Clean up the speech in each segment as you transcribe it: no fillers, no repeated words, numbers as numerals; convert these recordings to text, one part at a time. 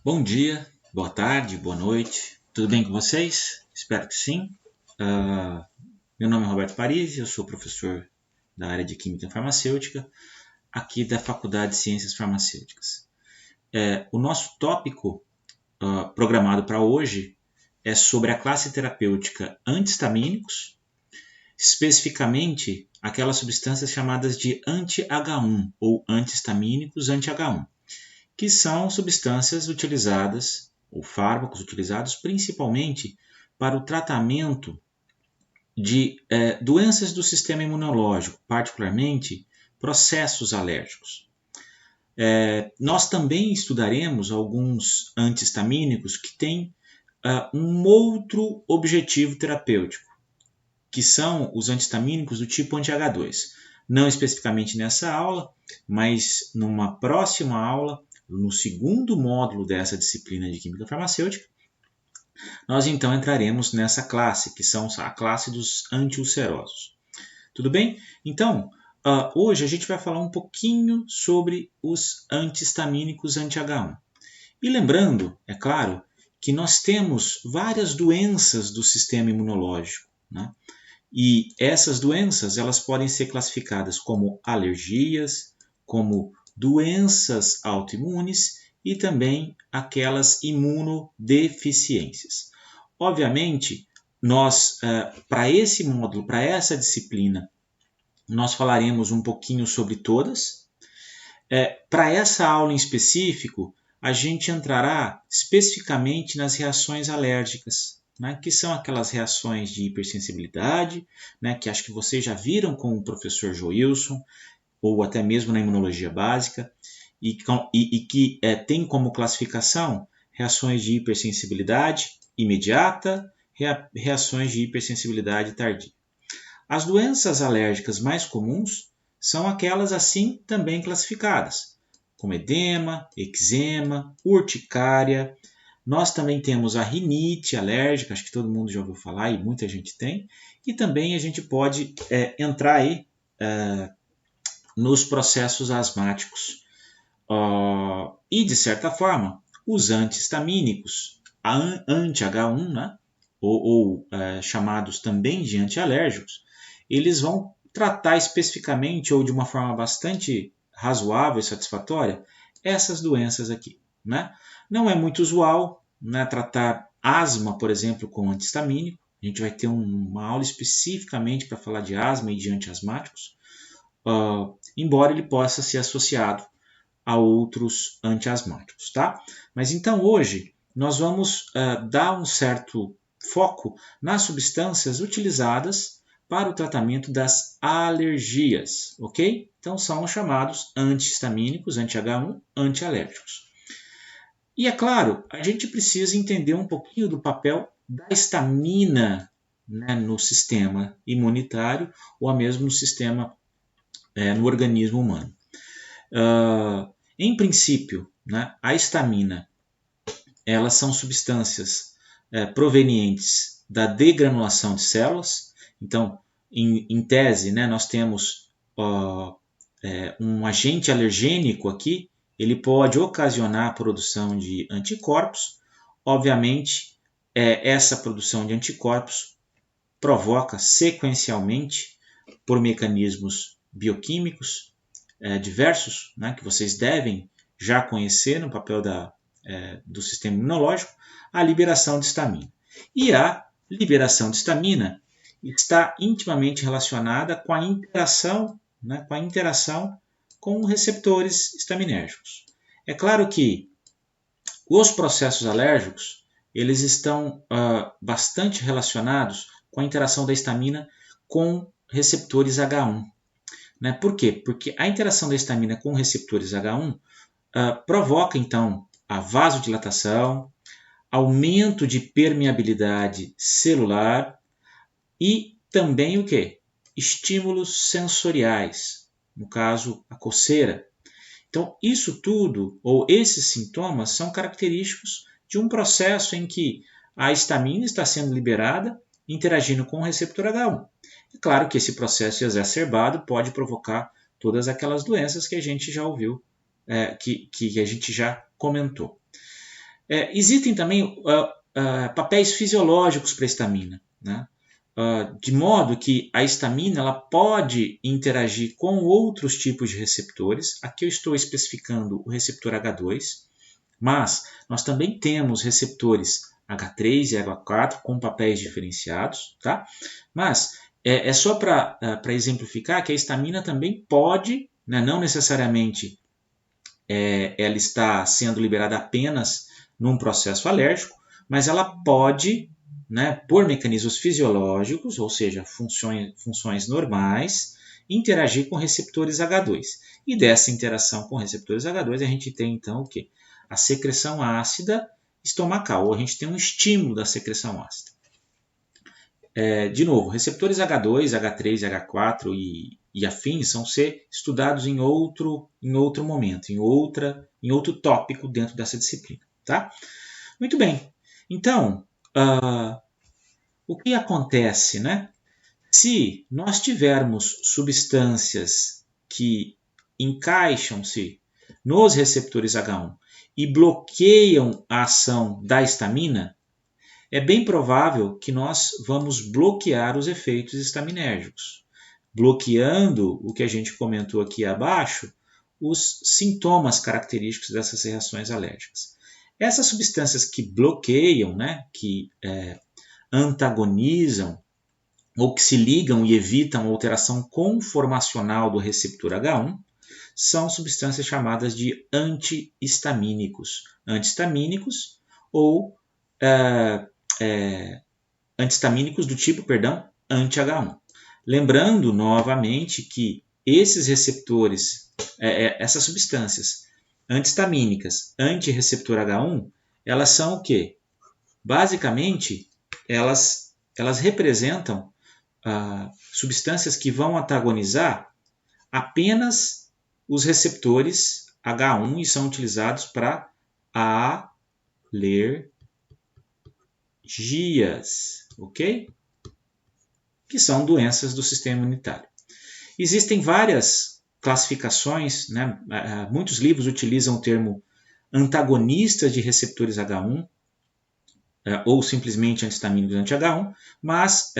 Bom dia, boa tarde, boa noite. Tudo bem com vocês? Espero que sim. Meu nome é Roberto Parisi, eu sou professor da área de Química Farmacêutica, aqui da Faculdade de Ciências Farmacêuticas. O nosso tópico programado para hoje é sobre a classe terapêutica antihistamínicos, especificamente aquelas substâncias chamadas de anti-H1 ou antihistamínicos anti-H1, que são substâncias utilizadas ou fármacos utilizados principalmente para o tratamento de doenças do sistema imunológico, particularmente processos alérgicos. Nós também estudaremos alguns antihistamínicos que têm um outro objetivo terapêutico, que são os antihistamínicos do tipo anti-H2. Não especificamente nessa aula, mas numa próxima aula, no segundo módulo dessa disciplina de Química Farmacêutica, nós então entraremos nessa classe, que são a classe dos antiulcerosos. Tudo bem? Então, hoje a gente vai falar um pouquinho sobre os antihistamínicos anti-H1. E lembrando, é claro, que nós temos várias doenças do sistema imunológico, né? E essas doenças elas podem ser classificadas como alergias, como doenças autoimunes e também aquelas imunodeficiências. Obviamente, nós, para esse módulo, para essa disciplina, nós falaremos um pouquinho sobre todas. Para essa aula em específico, a gente entrará especificamente nas reações alérgicas, né, que são aquelas reações de hipersensibilidade, né, que acho que vocês já viram com o professor Joilson, ou até mesmo na imunologia básica, e que tem como classificação reações de hipersensibilidade imediata, reações de hipersensibilidade tardia. As doenças alérgicas mais comuns são aquelas assim também classificadas, como edema, eczema, urticária. Nós também temos a rinite alérgica, acho que todo mundo já ouviu falar e muita gente tem. E também a gente pode entrar aí nos processos asmáticos. E, de certa forma, os antihistamínicos, anti-H1, né, ou chamados também de antialérgicos, eles vão tratar especificamente ou de uma forma bastante razoável e satisfatória essas doenças aqui, né? Não é muito usual, né, tratar asma, por exemplo, com antihistamínico. A gente vai ter uma aula especificamente para falar de asma e de antiasmáticos, embora ele possa ser associado a outros antiasmáticos, tá? Mas então hoje nós vamos dar um certo foco nas substâncias utilizadas para o tratamento das alergias, ok? Então são os chamados antihistamínicos, anti-H1, antialérgicos. E é claro, a gente precisa entender um pouquinho do papel da histamina, né, no sistema imunitário ou mesmo no sistema, no organismo humano. Em princípio, né, a histamina, elas são substâncias provenientes da degranulação de células. Então, em tese, né, nós temos um agente alergênico aqui, ele pode ocasionar a produção de anticorpos. Obviamente, essa produção de anticorpos provoca sequencialmente, por mecanismos bioquímicos diversos, né, que vocês devem já conhecer no papel do sistema imunológico, a liberação de histamina. E a liberação de histamina está intimamente relacionada com a interação, né, com receptores histaminérgicos. É claro que os processos alérgicos eles estão bastante relacionados com a interação da histamina com receptores H1. Né? Por quê? Porque a interação da histamina com receptores H1 provoca, então, a vasodilatação, aumento de permeabilidade celular e também o quê? Estímulos sensoriais, no caso, a coceira. Então, isso tudo, ou esses sintomas, são característicos de um processo em que a histamina está sendo liberada, interagindo com o receptor H1. É claro que esse processo exacerbado pode provocar todas aquelas doenças que a gente já ouviu, que a gente já comentou. Existem também papéis fisiológicos para a histamina, né? De modo que a histamina ela pode interagir com outros tipos de receptores. Aqui eu estou especificando o receptor H2, mas nós também temos receptores H3 e H4 com papéis diferenciados, tá? Mas é só para exemplificar que a histamina também pode, né, não necessariamente ela está sendo liberada apenas num processo alérgico, mas ela pode, né, por mecanismos fisiológicos, ou seja, funções normais, interagir com receptores H2. E dessa interação com receptores H2 a gente tem então o quê? A secreção ácida estomacal, ou a gente tem um estímulo da secreção ácida. De novo, receptores H2, H3, H4 e afins são ser estudados em outro momento, em outro tópico dentro dessa disciplina. Tá? Muito bem. Então, o que acontece, né? Se nós tivermos substâncias que encaixam-se nos receptores H1 e bloqueiam a ação da histamina, é bem provável que nós vamos bloquear os efeitos estaminérgicos, bloqueando o que a gente comentou aqui abaixo, os sintomas característicos dessas reações alérgicas. Essas substâncias que bloqueiam, né, que antagonizam ou que se ligam e evitam a alteração conformacional do receptor H1 são substâncias chamadas de antihistamínicos. Antihistamínicos ou antihistamínicos do tipo, anti-H1. Lembrando novamente que esses receptores, essas substâncias antihistamínicas, anti-receptor H1, elas são o quê? Basicamente, elas representam substâncias que vão antagonizar apenas os receptores H1 e são utilizados para alergias, ok? Que são doenças do sistema imunitário. Existem várias classificações, né? Muitos livros utilizam o termo antagonistas de receptores H1, ou simplesmente antihistamínicos anti-H1, mas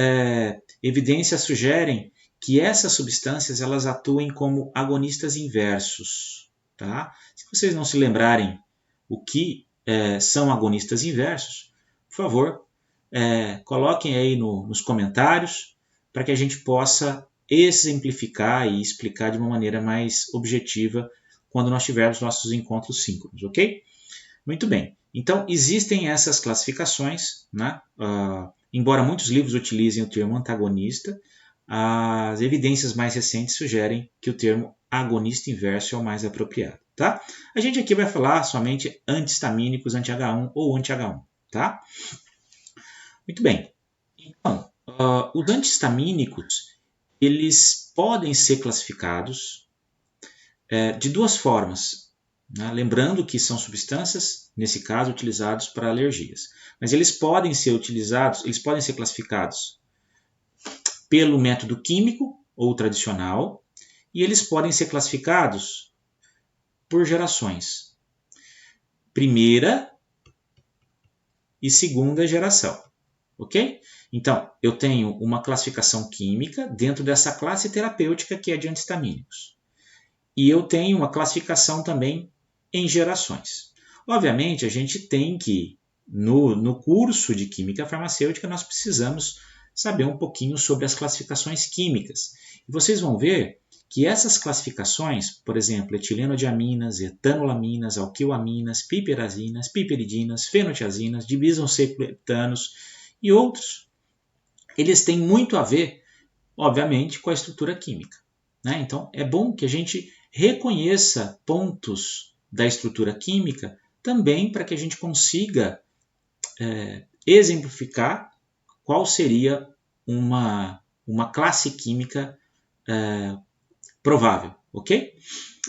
evidências sugerem que essas substâncias elas atuem como agonistas inversos. Tá? Se vocês não se lembrarem o que são agonistas inversos, por favor, coloquem aí nos comentários para que a gente possa exemplificar e explicar de uma maneira mais objetiva quando nós tivermos nossos encontros síncronos, ok? Muito bem. Então, existem essas classificações, né? Embora muitos livros utilizem o termo antagonista, as evidências mais recentes sugerem que o termo agonista inverso é o mais apropriado. Tá? A gente aqui vai falar somente antihistamínicos, anti-H1 ou anti-H1. Tá? Muito bem. Então, os antihistamínicos eles podem ser classificados de duas formas. Né? Lembrando que são substâncias, nesse caso, utilizados para alergias. Mas eles podem ser classificados pelo método químico ou tradicional, e eles podem ser classificados por gerações. Primeira e segunda geração. Ok? Então, eu tenho uma classificação química dentro dessa classe terapêutica que é de antihistamínicos. E eu tenho uma classificação também em gerações. Obviamente, a gente tem que, no curso de Química Farmacêutica, nós precisamos saber um pouquinho sobre as classificações químicas. E vocês vão ver que essas classificações, por exemplo, etilenodiaminas, etanolaminas, alquilaminas, piperazinas, piperidinas, fenotiazinas, dibisoncicloheptanos e outros, eles têm muito a ver, obviamente, com a estrutura química. Né? Então, é bom que a gente reconheça pontos da estrutura química também para que a gente consiga exemplificar qual seria uma classe química provável, ok?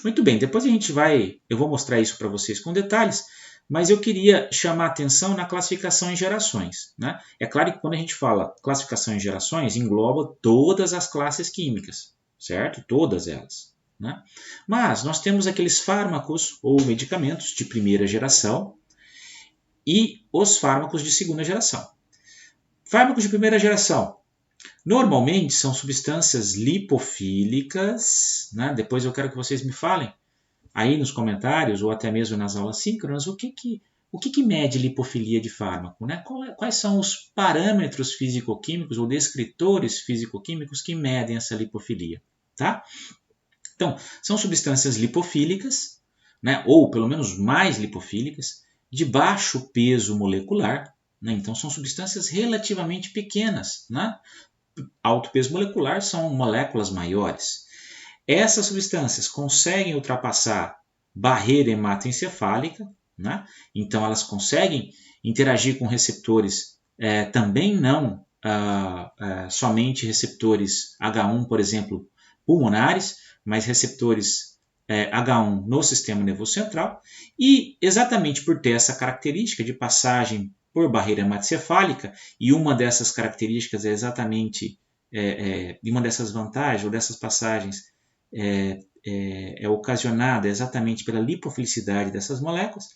Muito bem, depois eu vou mostrar isso para vocês com detalhes, mas eu queria chamar a atenção na classificação em gerações. Né? É claro que quando a gente fala classificação em gerações, engloba todas as classes químicas, certo? Todas elas. Né? Mas nós temos aqueles fármacos ou medicamentos de primeira geração e os fármacos de segunda geração. Fármacos de primeira geração. Normalmente são substâncias lipofílicas, né? Depois eu quero que vocês me falem aí nos comentários ou até mesmo nas aulas síncronas o que mede lipofilia de fármaco, né? Quais são os parâmetros físico-químicos ou descritores físico-químicos que medem essa lipofilia, tá? Então, são substâncias lipofílicas, né? Ou pelo menos mais lipofílicas, de baixo peso molecular, né? Então são substâncias relativamente pequenas, né? Alto peso molecular são moléculas maiores. Essas substâncias conseguem ultrapassar barreira hematoencefálica, né? Então elas conseguem interagir com receptores também não somente receptores H1, por exemplo, pulmonares, mas receptores H1 no sistema nervoso central, e exatamente por ter essa característica de passagem por barreira hematoencefálica, e uma dessas características é exatamente, uma dessas vantagens ou dessas passagens é ocasionada exatamente pela lipofilicidade dessas moléculas,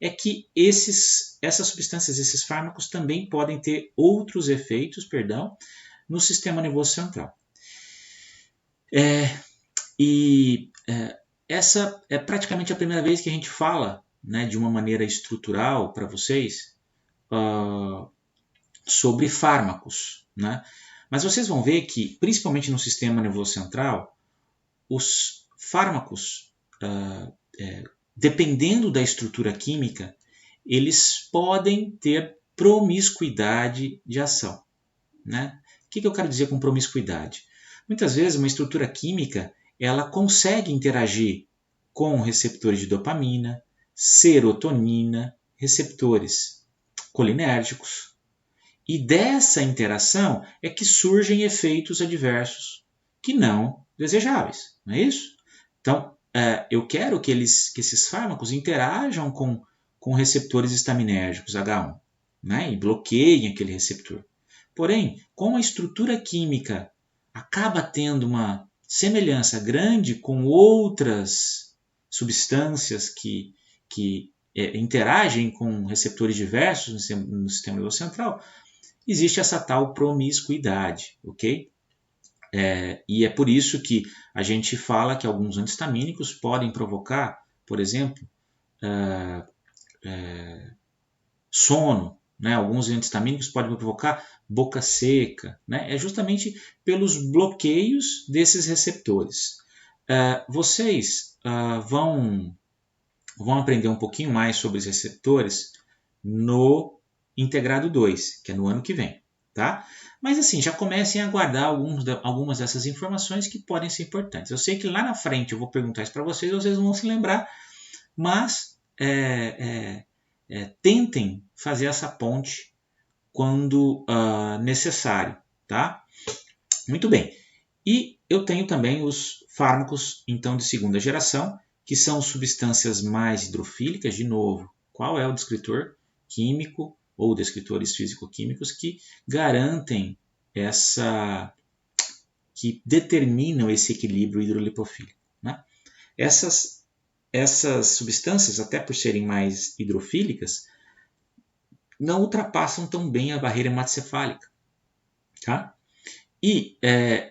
é que essas substâncias, esses fármacos também podem ter outros efeitos, no sistema nervoso central. Essa é praticamente a primeira vez que a gente fala, né, de uma maneira estrutural para vocês sobre fármacos, né? Mas vocês vão ver que, principalmente no sistema nervoso central, os fármacos, dependendo da estrutura química, eles podem ter promiscuidade de ação, né? O que eu quero dizer com promiscuidade? Muitas vezes uma estrutura química ela consegue interagir com receptores de dopamina, serotonina, receptores colinérgicos. E dessa interação é que surgem efeitos adversos que não desejáveis, não é isso? Então, eu quero que esses fármacos interajam com receptores estaminérgicos H1, né, e bloqueiem aquele receptor. Porém, como a estrutura química acaba tendo uma semelhança grande com outras substâncias que interagem com receptores diversos no sistema nervoso central, existe essa tal promiscuidade, ok? E é por isso que a gente fala que alguns antistamínicos podem provocar, por exemplo, sono, né? Alguns antistamínicos podem provocar boca seca, né? É justamente pelos bloqueios desses receptores. Vocês vão aprender um pouquinho mais sobre os receptores no Integrado 2, que é no ano que vem, tá? Mas assim, já comecem a guardar algumas dessas informações que podem ser importantes. Eu sei que lá na frente eu vou perguntar isso para vocês não vão se lembrar, mas tentem fazer essa ponte quando necessário, tá? Muito bem. E eu tenho também os fármacos, então, de segunda geração, que são substâncias mais hidrofílicas. De novo, qual é o descritor químico ou descritores físico-químicos que garantem que determinam esse equilíbrio hidrolipofílico, né? Essas substâncias, até por serem mais hidrofílicas, não ultrapassam tão bem a barreira hematocefálica, tá? E,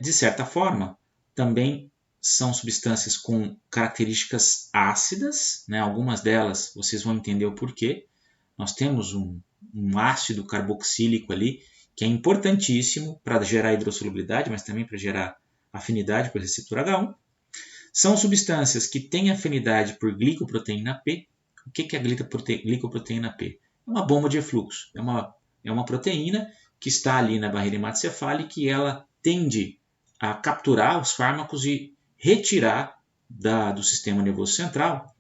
de certa forma, também são substâncias com características ácidas, né? Algumas delas vocês vão entender o porquê. Nós temos um ácido carboxílico ali, que é importantíssimo para gerar hidrossolubilidade, mas também para gerar afinidade por receptor H1. São substâncias que têm afinidade por glicoproteína P. O que é a glicoproteína P? É uma bomba de efluxo. É uma proteína que está ali na barreira hematocefálica e ela tende a capturar os fármacos e retirar do sistema nervoso central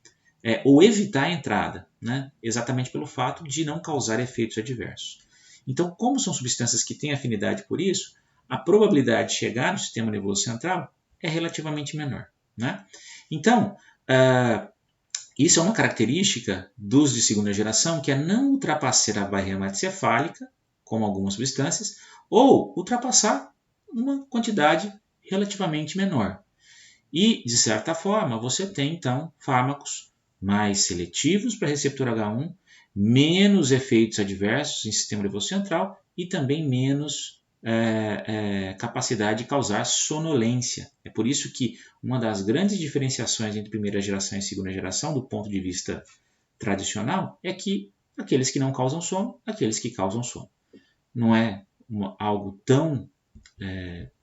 ou evitar a entrada, né? Exatamente pelo fato de não causar efeitos adversos. Então, como são substâncias que têm afinidade por isso, a probabilidade de chegar no sistema nervoso central é relativamente menor, né? Então, isso é uma característica dos de segunda geração, que é não ultrapassar a barreira hematocefálica, como algumas substâncias, ou ultrapassar uma quantidade relativamente menor. E, de certa forma, você tem, então, fármacos mais seletivos para receptor H1 menos efeitos adversos em sistema nervoso central e também menos capacidade de causar sonolência. É por isso que uma das grandes diferenciações entre primeira geração e segunda geração, do ponto de vista tradicional, é que aqueles que não causam sono, aqueles que causam sono. Não é algo tão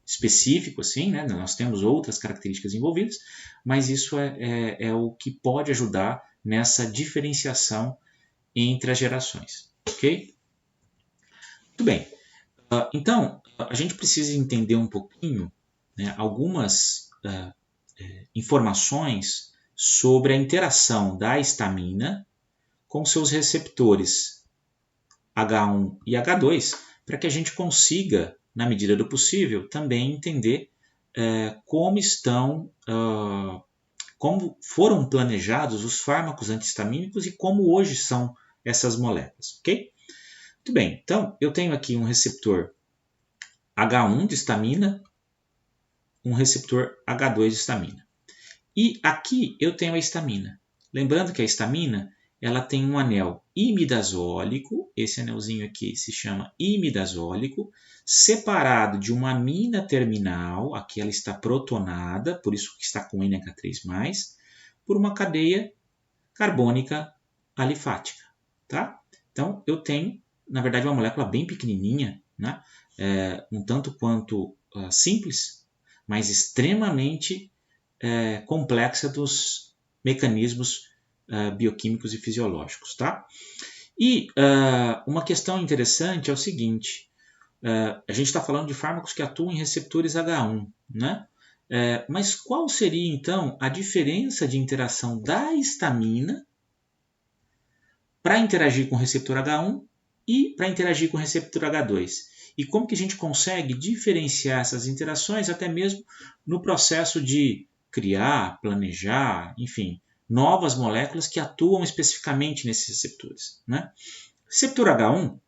específico assim, né? Nós temos outras características envolvidas, mas isso é o que pode ajudar nessa diferenciação entre as gerações, ok? Muito bem. Então, a gente precisa entender um pouquinho, né, algumas informações sobre a interação da histamina com seus receptores H1 e H2, para que a gente consiga, na medida do possível, também entender como foram planejados os fármacos antihistamínicos e como hoje são essas moléculas, ok? Muito bem, então eu tenho aqui um receptor H1 de histamina, um receptor H2 de histamina. E aqui eu tenho a histamina. Lembrando que a histamina ela tem um anel imidazólico, esse anelzinho aqui se chama imidazólico, separado de uma amina terminal, aqui ela está protonada, por isso que está com NH3+, por uma cadeia carbônica alifática. Tá? Então eu tenho, na verdade, uma molécula bem pequenininha, né? Um tanto quanto simples, mas extremamente complexa dos mecanismos bioquímicos e fisiológicos. Tá? E uma questão interessante é o seguinte, a gente está falando de fármacos que atuam em receptores H1, né? Mas qual seria então a diferença de interação da histamina para interagir com o receptor H1 e para interagir com o receptor H2? E como que a gente consegue diferenciar essas interações até mesmo no processo de criar, planejar, enfim, novas moléculas que atuam especificamente nesses receptores, né? O receptor H1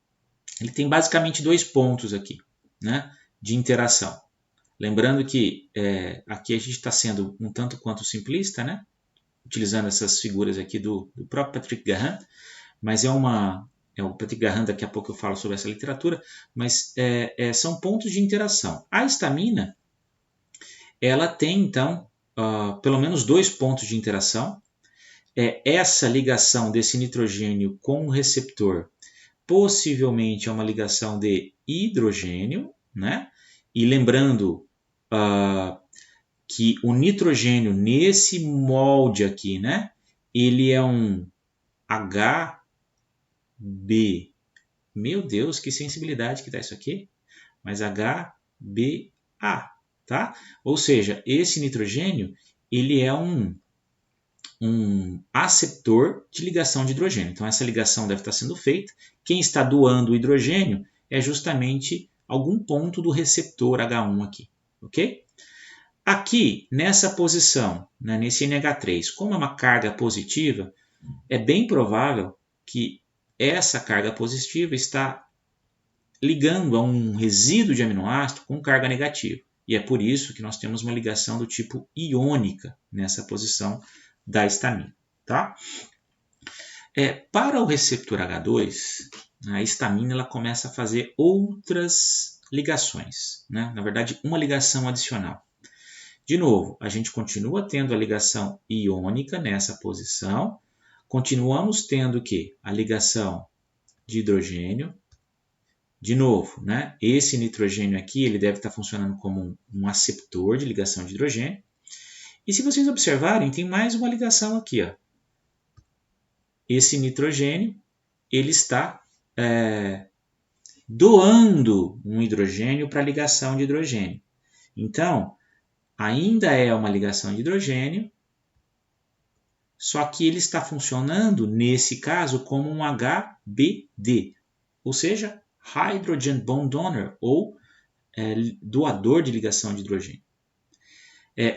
ele tem basicamente dois pontos aqui, né, de interação. Lembrando que aqui a gente está sendo um tanto quanto simplista, né, utilizando essas figuras aqui do próprio Patrick Garand, mas o Patrick Garand, daqui a pouco eu falo sobre essa literatura, mas são pontos de interação. A histamina, ela tem então pelo menos dois pontos de interação. Essa ligação desse nitrogênio com o receptor possivelmente é uma ligação de hidrogênio, né? E lembrando que o nitrogênio nesse molde aqui, né? Ele é um HB. Meu Deus, que sensibilidade que dá isso aqui. Mas HBA, tá? Ou seja, esse nitrogênio ele é um aceptor de ligação de hidrogênio. Então essa ligação deve estar sendo feita. Quem está doando o hidrogênio é justamente algum ponto do receptor H1 aqui, ok? Aqui, nessa posição, né, nesse NH3, como é uma carga positiva, é bem provável que essa carga positiva está ligando a um resíduo de aminoácido com carga negativa. E é por isso que nós temos uma ligação do tipo iônica nessa posição da histamina. Tá? Para o receptor H2, a histamina ela começa a fazer outras ligações. Né? Na verdade, uma ligação adicional. De novo, a gente continua tendo a ligação iônica nessa posição. Continuamos tendo o quê? A ligação de hidrogênio. De novo, né? Esse nitrogênio aqui ele deve estar funcionando como um aceptor de ligação de hidrogênio. E se vocês observarem, tem mais uma ligação aqui. Ó. Esse nitrogênio ele está doando um hidrogênio para a ligação de hidrogênio. Então, ainda é uma ligação de hidrogênio, só que ele está funcionando, nesse caso, como um HBD, ou seja, Hydrogen Bond Donor, ou doador de ligação de hidrogênio.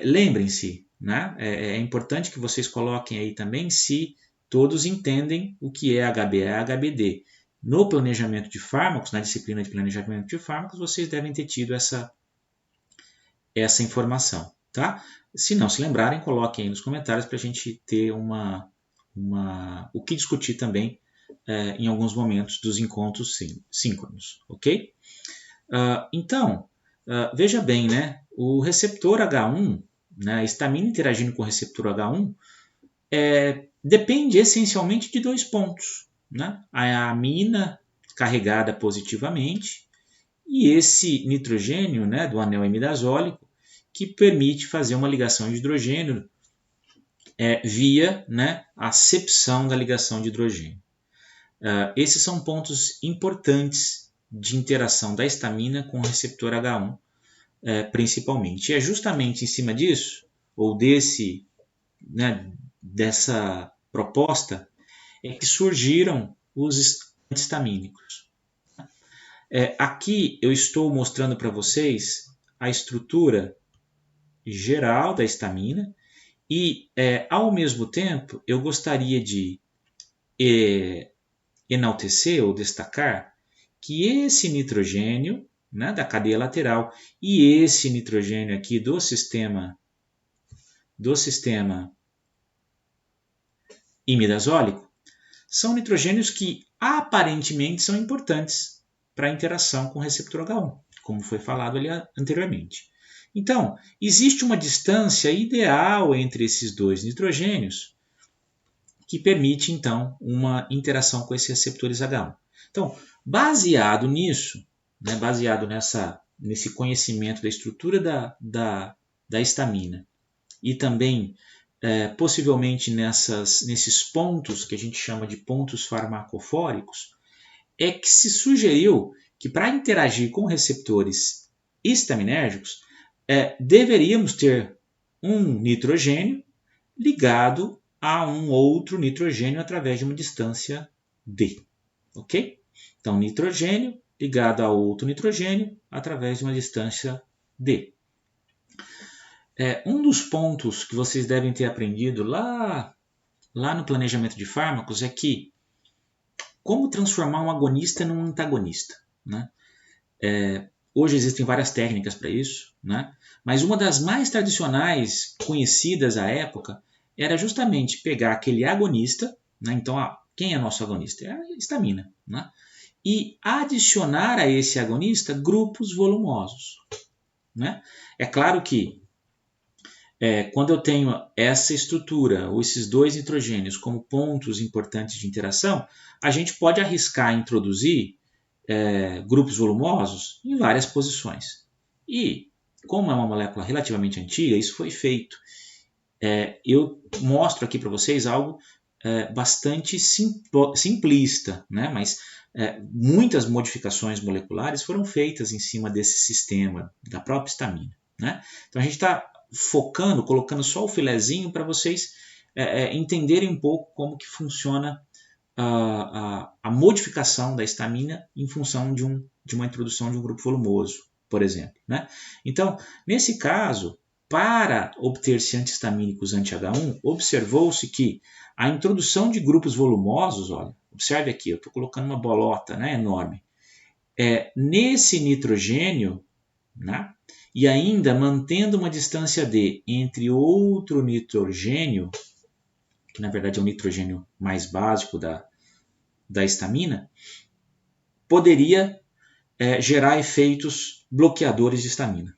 Lembrem-se, né? É importante que vocês coloquem aí também se todos entendem o que é HBA e HBD. No planejamento de fármacos, na disciplina de planejamento de fármacos, vocês devem ter tido essa informação. Tá? Se não se lembrarem, coloquem aí nos comentários para a gente ter o que discutir também em alguns momentos dos encontros síncronos, ok? Então, veja bem, né? O receptor H1, né, a histamina interagindo com o receptor H1, depende essencialmente de dois pontos, né? A amina carregada positivamente e esse nitrogênio, né, do anel imidazólico, que permite fazer uma ligação de hidrogênio via, né, a acepção da ligação de hidrogênio. Esses são pontos importantes de interação da histamina com o receptor H1, principalmente. E é justamente em cima disso, ou dessa proposta, que surgiram os antihistamínicos. Aqui eu estou mostrando para vocês a estrutura geral da histamina e, ao mesmo tempo, eu gostaria de enaltecer ou destacar que esse nitrogênio, né, da cadeia lateral e esse nitrogênio aqui do sistema imidazólico são nitrogênios que aparentemente são importantes para a interação com o receptor H1, como foi falado ali anteriormente. Então, existe uma distância ideal entre esses dois nitrogênios que permite, então, uma interação com esses receptores H1. Então, baseado nisso, né, baseado nesse conhecimento da estrutura da histamina e também possivelmente nesses pontos que a gente chama de pontos farmacofóricos, é que se sugeriu que para interagir com receptores histaminérgicos, deveríamos ter um nitrogênio ligado a um outro nitrogênio através de uma distância D. Ok? Então, nitrogênio ligado a outro nitrogênio através de uma distância D. Um dos pontos que vocês devem ter aprendido lá no planejamento de fármacos é que como transformar um agonista num antagonista, né? Hoje existem várias técnicas para isso, né? Mas uma das mais tradicionais, conhecidas à época, era justamente pegar aquele agonista, né? Então, quem é nosso agonista? É a histamina, né? E adicionar a esse agonista grupos volumosos, né? É claro que quando eu tenho essa estrutura, ou esses dois nitrogênios como pontos importantes de interação, a gente pode arriscar introduzir grupos volumosos em várias posições. E, como é uma molécula relativamente antiga, isso foi feito. Eu mostro aqui para vocês algo bastante simplista, né? Mas muitas modificações moleculares foram feitas em cima desse sistema, da própria histamina, né? Então a gente está focando, colocando só o filezinho para vocês entenderem um pouco como que funciona a modificação da histamina em função de uma introdução de um grupo volumoso, por exemplo, né? Então, nesse caso, para obter-se antihistamínicos anti-H1, observou-se que a introdução de grupos volumosos, olha, observe aqui, eu estou colocando uma bolota, né, enorme, nesse nitrogênio, né, e ainda mantendo uma distância D entre outro nitrogênio, que na verdade é o nitrogênio mais básico da histamina, poderia gerar efeitos bloqueadores de histamina.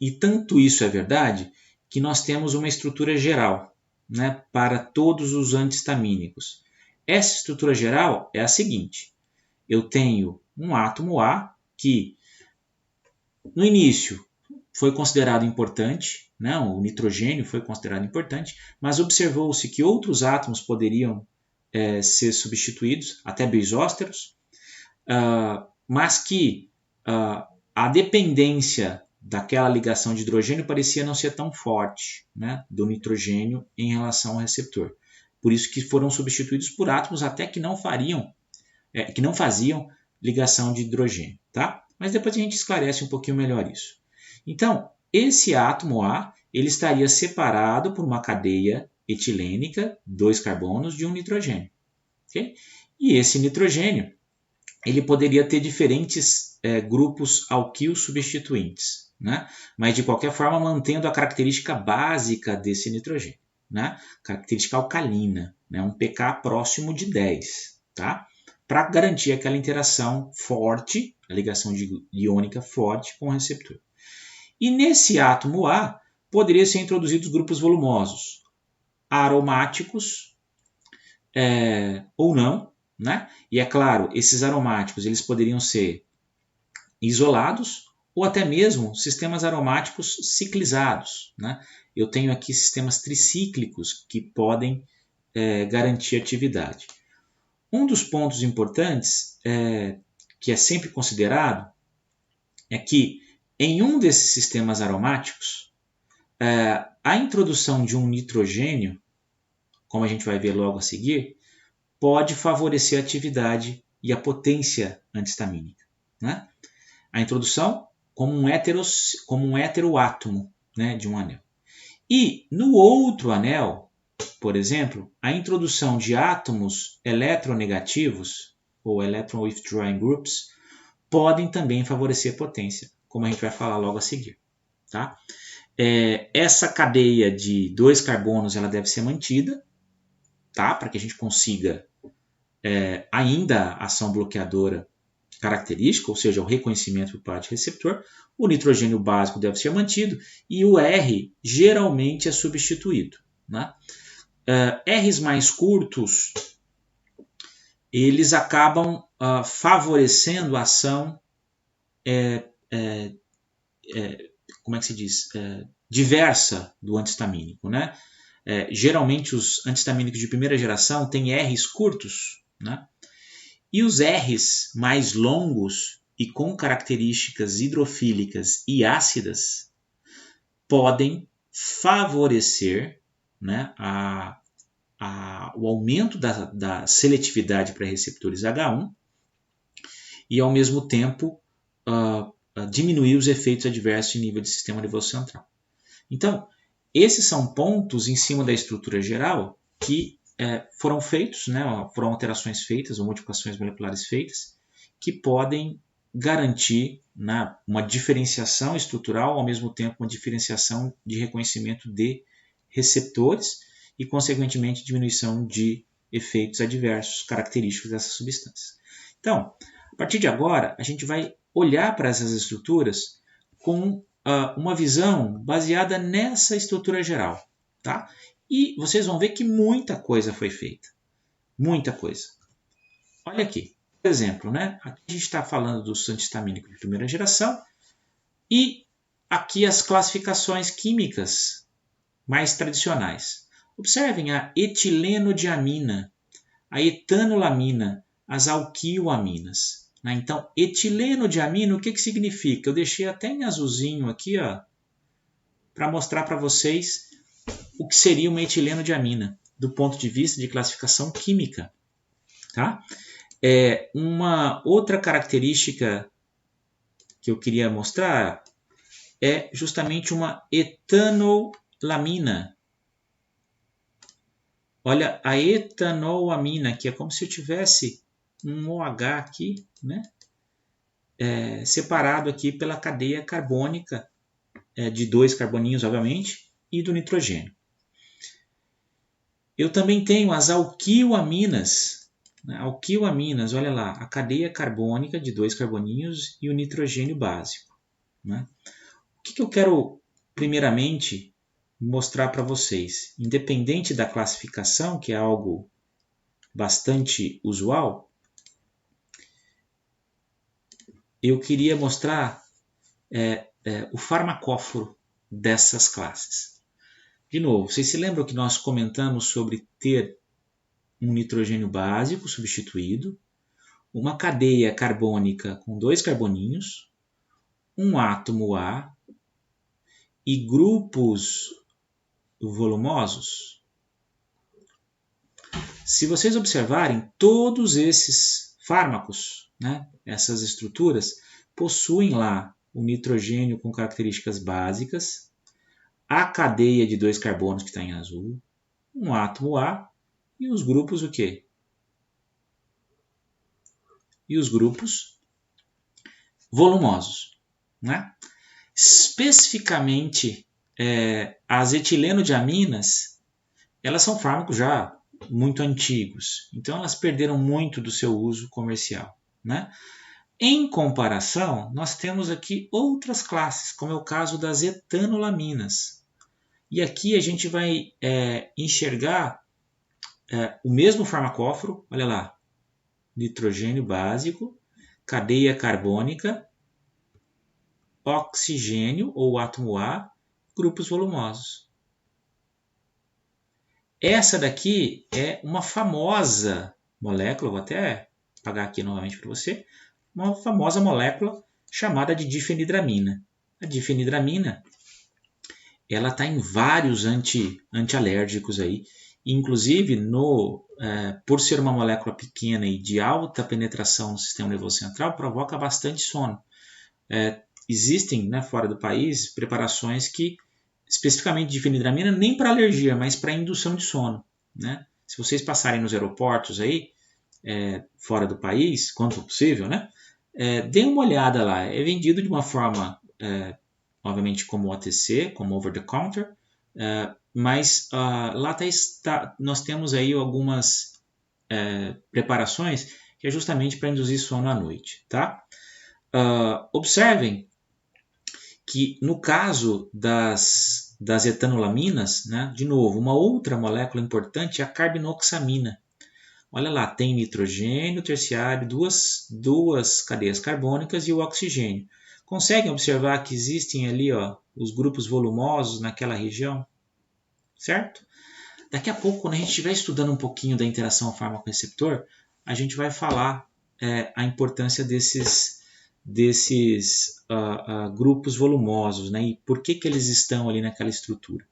E tanto isso é verdade que nós temos uma estrutura geral, né, para todos os antihistamínicos. Essa estrutura geral é a seguinte: eu tenho um átomo A que no início foi considerado importante, né, o nitrogênio foi considerado importante, mas observou-se que outros átomos poderiam ser substituídos, até beisósteros, mas que a dependência daquela ligação de hidrogênio parecia não ser tão forte, né, do nitrogênio em relação ao receptor. Por isso que foram substituídos por átomos até que não faziam ligação de hidrogênio, tá? Mas depois a gente esclarece um pouquinho melhor isso. Então, esse átomo A, ele estaria separado por uma cadeia etilênica, 2 carbonos, de um nitrogênio. Okay? E esse nitrogênio, ele poderia ter diferentes grupos alquil substituintes, né? Mas de qualquer forma mantendo a característica básica desse nitrogênio, né? Característica alcalina, né? Um pK próximo de 10. tá? Para garantir aquela interação forte, a ligação iônica forte com o receptor. E nesse átomo A, poderiam ser introduzidos grupos volumosos, aromáticos ou não, né? E é claro, esses aromáticos eles poderiam ser isolados ou até mesmo sistemas aromáticos ciclizados, né? Eu tenho aqui sistemas tricíclicos que podem garantir atividade. Um dos pontos importantes que é sempre considerado é que em um desses sistemas aromáticos, a introdução de um nitrogênio, como a gente vai ver logo a seguir, pode favorecer a atividade e a potência antihistamínica, né? A introdução como um heteroátomo, né, de um anel. E no outro anel, por exemplo, a introdução de átomos eletronegativos, ou electron withdrawing groups, podem também favorecer a potência, como a gente vai falar logo a seguir. Tá? Essa cadeia de 2 carbonos ela deve ser mantida, tá? Para que a gente consiga ainda a ação bloqueadora característica, ou seja, o reconhecimento por parte do receptor. O nitrogênio básico deve ser mantido e o R geralmente é substituído, né? R's mais curtos, eles acabam favorecendo a ação como é que se diz? Diversa do antihistamínico, né? Geralmente os antihistamínicos de primeira geração têm R's curtos, né? E os R's mais longos e com características hidrofílicas e ácidas podem favorecer, né, o aumento da seletividade para receptores H1 e, ao mesmo tempo, diminuir os efeitos adversos em nível de sistema nervoso central. Então, esses são pontos em cima da estrutura geral que foram feitos, né, foram alterações feitas ou modificações moleculares feitas que podem garantir, né, uma diferenciação estrutural, ao mesmo tempo uma diferenciação de reconhecimento de receptores e, consequentemente, diminuição de efeitos adversos característicos dessas substâncias. Então, a partir de agora, a gente vai olhar para essas estruturas com uma visão baseada nessa estrutura geral, tá? E vocês vão ver que muita coisa foi feita. Muita coisa. Olha aqui. Por exemplo, né? Aqui a gente está falando dos antihistamínicos de primeira geração e aqui as classificações químicas mais tradicionais. Observem a etilenodiamina, a etanolamina, as alquiloaminas. Né? Então, etilenodiamina, o que significa? Eu deixei até em azulzinho aqui, para mostrar para vocês o que seria uma etilenodiamina, do ponto de vista de classificação química. Tá? Uma outra característica que eu queria mostrar é justamente uma etanolamina. Olha, a etanolamina, que é como se eu tivesse um OH aqui, né? Separado aqui pela cadeia carbônica de 2 carboninhos, obviamente, e do nitrogênio. Eu também tenho as alquiloaminas. Alquiloaminas, olha lá, a cadeia carbônica de 2 carboninhos e o nitrogênio básico. Né? O que eu quero, primeiramente, mostrar para vocês? Independente da classificação, que é algo bastante usual, eu queria mostrar o farmacóforo dessas classes. De novo, vocês se lembram que nós comentamos sobre ter um nitrogênio básico substituído, uma cadeia carbônica com 2 carboninhos, um átomo A e grupos volumosos? Se vocês observarem, todos esses fármacos, né, essas estruturas, possuem lá o nitrogênio com características básicas, a cadeia de 2 carbonos que está em azul, um átomo A e os grupos o quê? E os grupos volumosos. Né? Especificamente, as etilenodiaminas, elas são fármacos já muito antigos. Então, elas perderam muito do seu uso comercial, né? Em comparação, nós temos aqui outras classes, como é o caso das etanolaminas. E aqui a gente vai enxergar o mesmo farmacóforo, olha lá, nitrogênio básico, cadeia carbônica, oxigênio ou átomo A, grupos volumosos. Essa daqui é uma famosa molécula, vou até apagar aqui novamente para você, uma famosa molécula chamada de difenidramina. A difenidramina, ela está em vários antialérgicos aí, inclusive por ser uma molécula pequena e de alta penetração no sistema nervoso central, provoca bastante sono. Existem, né, fora do país, preparações que especificamente de difenidramina, nem para alergia, mas para indução de sono, né? Se vocês passarem nos aeroportos aí, fora do país, quanto possível, né? Deem uma olhada lá. É vendido de uma forma, obviamente, como OTC, como over the counter, mas lá nós temos aí algumas preparações que é justamente para induzir sono à noite, tá? Observem que no caso das etanolaminas, né, de novo, uma outra molécula importante é a carbinoxamina. Olha lá, tem nitrogênio terciário, duas cadeias carbônicas e o oxigênio. Conseguem observar que existem ali os grupos volumosos naquela região? Certo? Daqui a pouco, quando a gente estiver estudando um pouquinho da interação fármaco-receptor, a gente vai falar a importância desses grupos volumosos, né? E por que eles estão ali naquela estrutura.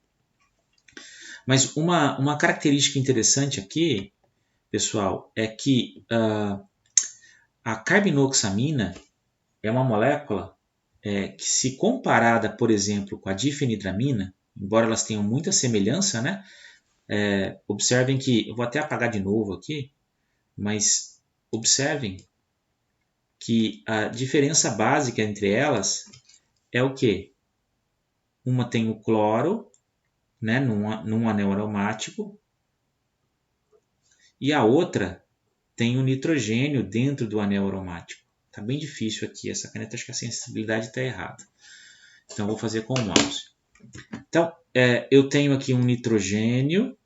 Mas uma característica interessante aqui, pessoal, é que a carbinoxamina é uma molécula que, se comparada, por exemplo, com a difenidramina, embora elas tenham muita semelhança, né? Observem que, eu vou até apagar de novo aqui, mas observem que a diferença básica entre elas é o quê? Uma tem o cloro, né, num anel aromático, e a outra tem o nitrogênio dentro do anel aromático. Está bem difícil aqui, essa caneta, acho que a sensibilidade está errada. Então, vou fazer com o mouse. Então, eu tenho aqui um nitrogênio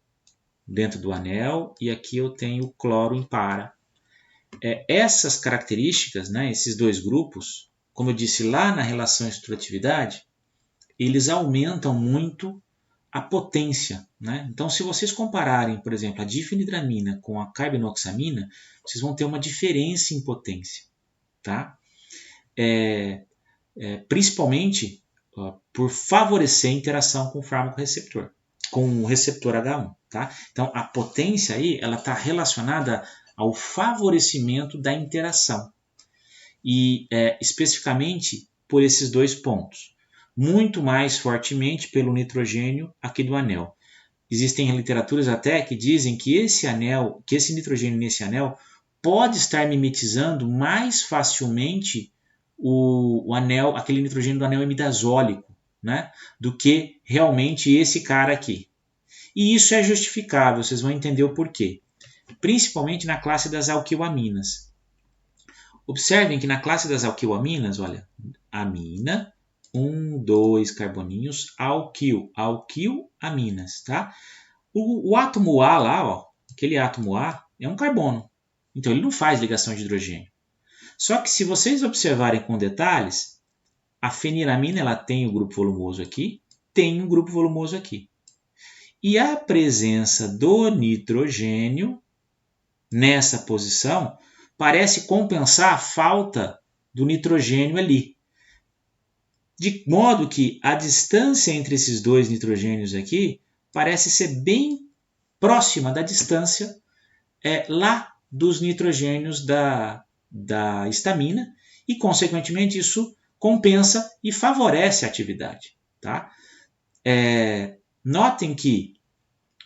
dentro do anel, e aqui eu tenho o cloro em para. Essas características, né, esses dois grupos, como eu disse lá na relação estruturatividade, eles aumentam muito a potência, né? Então, se vocês compararem, por exemplo, a difenidramina com a carbinoxamina, vocês vão ter uma diferença em potência, tá? Principalmente por favorecer a interação com o fármaco receptor, com o receptor H1, tá? Então, a potência aí, ela está relacionada ao favorecimento da interação. E especificamente por esses dois pontos. Muito mais fortemente pelo nitrogênio aqui do anel. Existem literaturas até que dizem que esse nitrogênio nesse anel pode estar mimetizando mais facilmente o anel, aquele nitrogênio do anel imidazólico, né, do que realmente esse cara aqui. E isso é justificável, vocês vão entender o porquê. Principalmente na classe das alquilaminas. Observem que na classe das alquilaminas, olha, amina, 2 carboninhos, alquilaminas, tá? O átomo A lá, aquele átomo A, é um carbono. Então ele não faz ligação de hidrogênio. Só que se vocês observarem com detalhes, a feniramina ela tem o grupo volumoso aqui, tem um grupo volumoso aqui. E a presença do nitrogênio nessa posição parece compensar a falta do nitrogênio ali. De modo que a distância entre esses dois nitrogênios aqui parece ser bem próxima da distância lá dos nitrogênios da histamina e, consequentemente, isso compensa e favorece a atividade. Tá? Notem que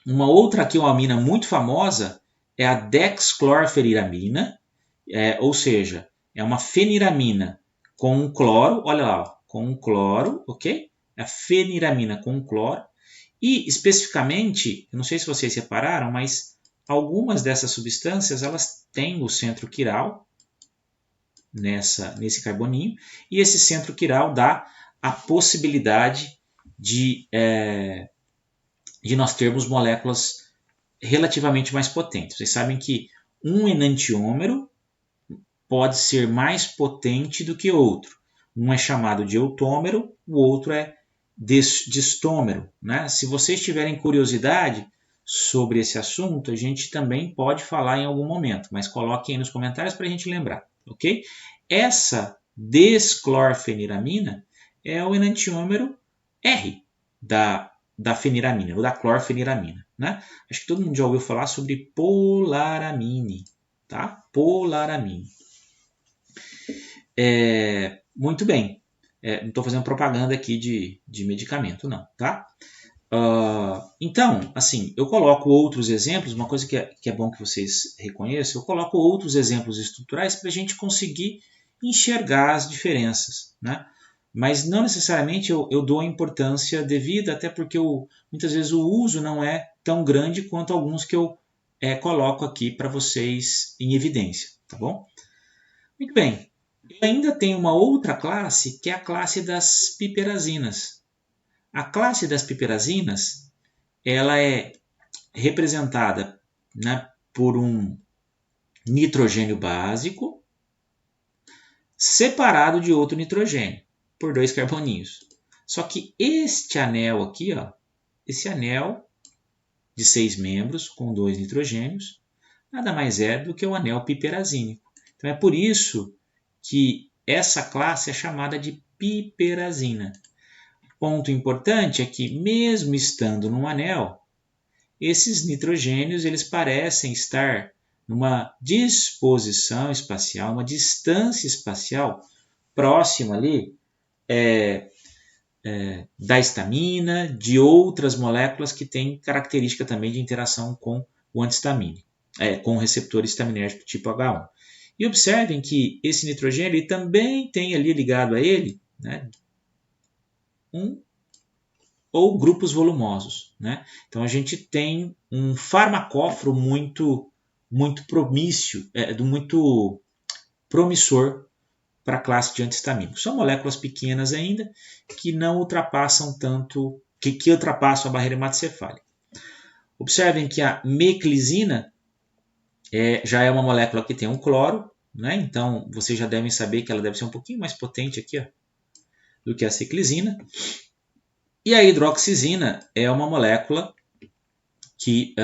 uma outra alquilamina muito famosa é a dexclorfeniramina, ou seja, é uma feniramina com um cloro, olha lá, com um cloro, ok? A feniramina com um cloro. E, especificamente, eu não sei se vocês repararam, mas algumas dessas substâncias elas têm o centro quiral nesse carboninho, e esse centro quiral dá a possibilidade de nós termos moléculas relativamente mais potentes. Vocês sabem que um enantiômero pode ser mais potente do que outro. Um é chamado de eutômero, o outro é distômero. Né? Se vocês tiverem curiosidade sobre esse assunto, a gente também pode falar em algum momento, mas coloquem aí nos comentários para a gente lembrar. Okay? Essa desclorfeniramina é o enantiômero R da feniramina, ou da clorfeniramina. Né? Acho que todo mundo já ouviu falar sobre polaramine. Tá? Polaramine. Muito bem. Não estou fazendo propaganda aqui de medicamento, não. Tá? Então, assim, eu coloco outros exemplos, uma coisa que é bom que vocês reconheçam, eu coloco outros exemplos estruturais para a gente conseguir enxergar as diferenças, né? Mas não necessariamente eu dou a importância devida, até porque muitas vezes o uso não é tão grande quanto alguns que eu coloco aqui para vocês em evidência, tá bom? Muito bem. Eu ainda tenho uma outra classe, que é a classe das piperazinas. A classe das piperazinas, ela é representada, né, por um nitrogênio básico separado de outro nitrogênio, por 2 carboninhos. Só que este anel aqui, ó, esse anel de 6 membros com 2 nitrogênios, nada mais é do que o anel piperazínico. Então é por isso que essa classe é chamada de piperazina. Ponto importante é que, mesmo estando num anel, esses nitrogênios eles parecem estar numa disposição espacial, uma distância espacial próxima ali da histamina, de outras moléculas que têm característica também de interação com o antihistamínico, com o receptor histaminérgico tipo H1. E observem que esse nitrogênio ele também tem ali ligado a ele, né, ou grupos volumosos. Né? Então a gente tem um farmacóforo muito promício, muito promissor para a classe de antihistamínicos. São moléculas pequenas ainda que não ultrapassam tanto, que ultrapassam a barreira hematocefálica. Observem que a meclisina já é uma molécula que tem um cloro, né? Então vocês já devem saber que ela deve ser um pouquinho mais potente aqui, ó, do que a ciclisina. E a hidroxizina é uma molécula que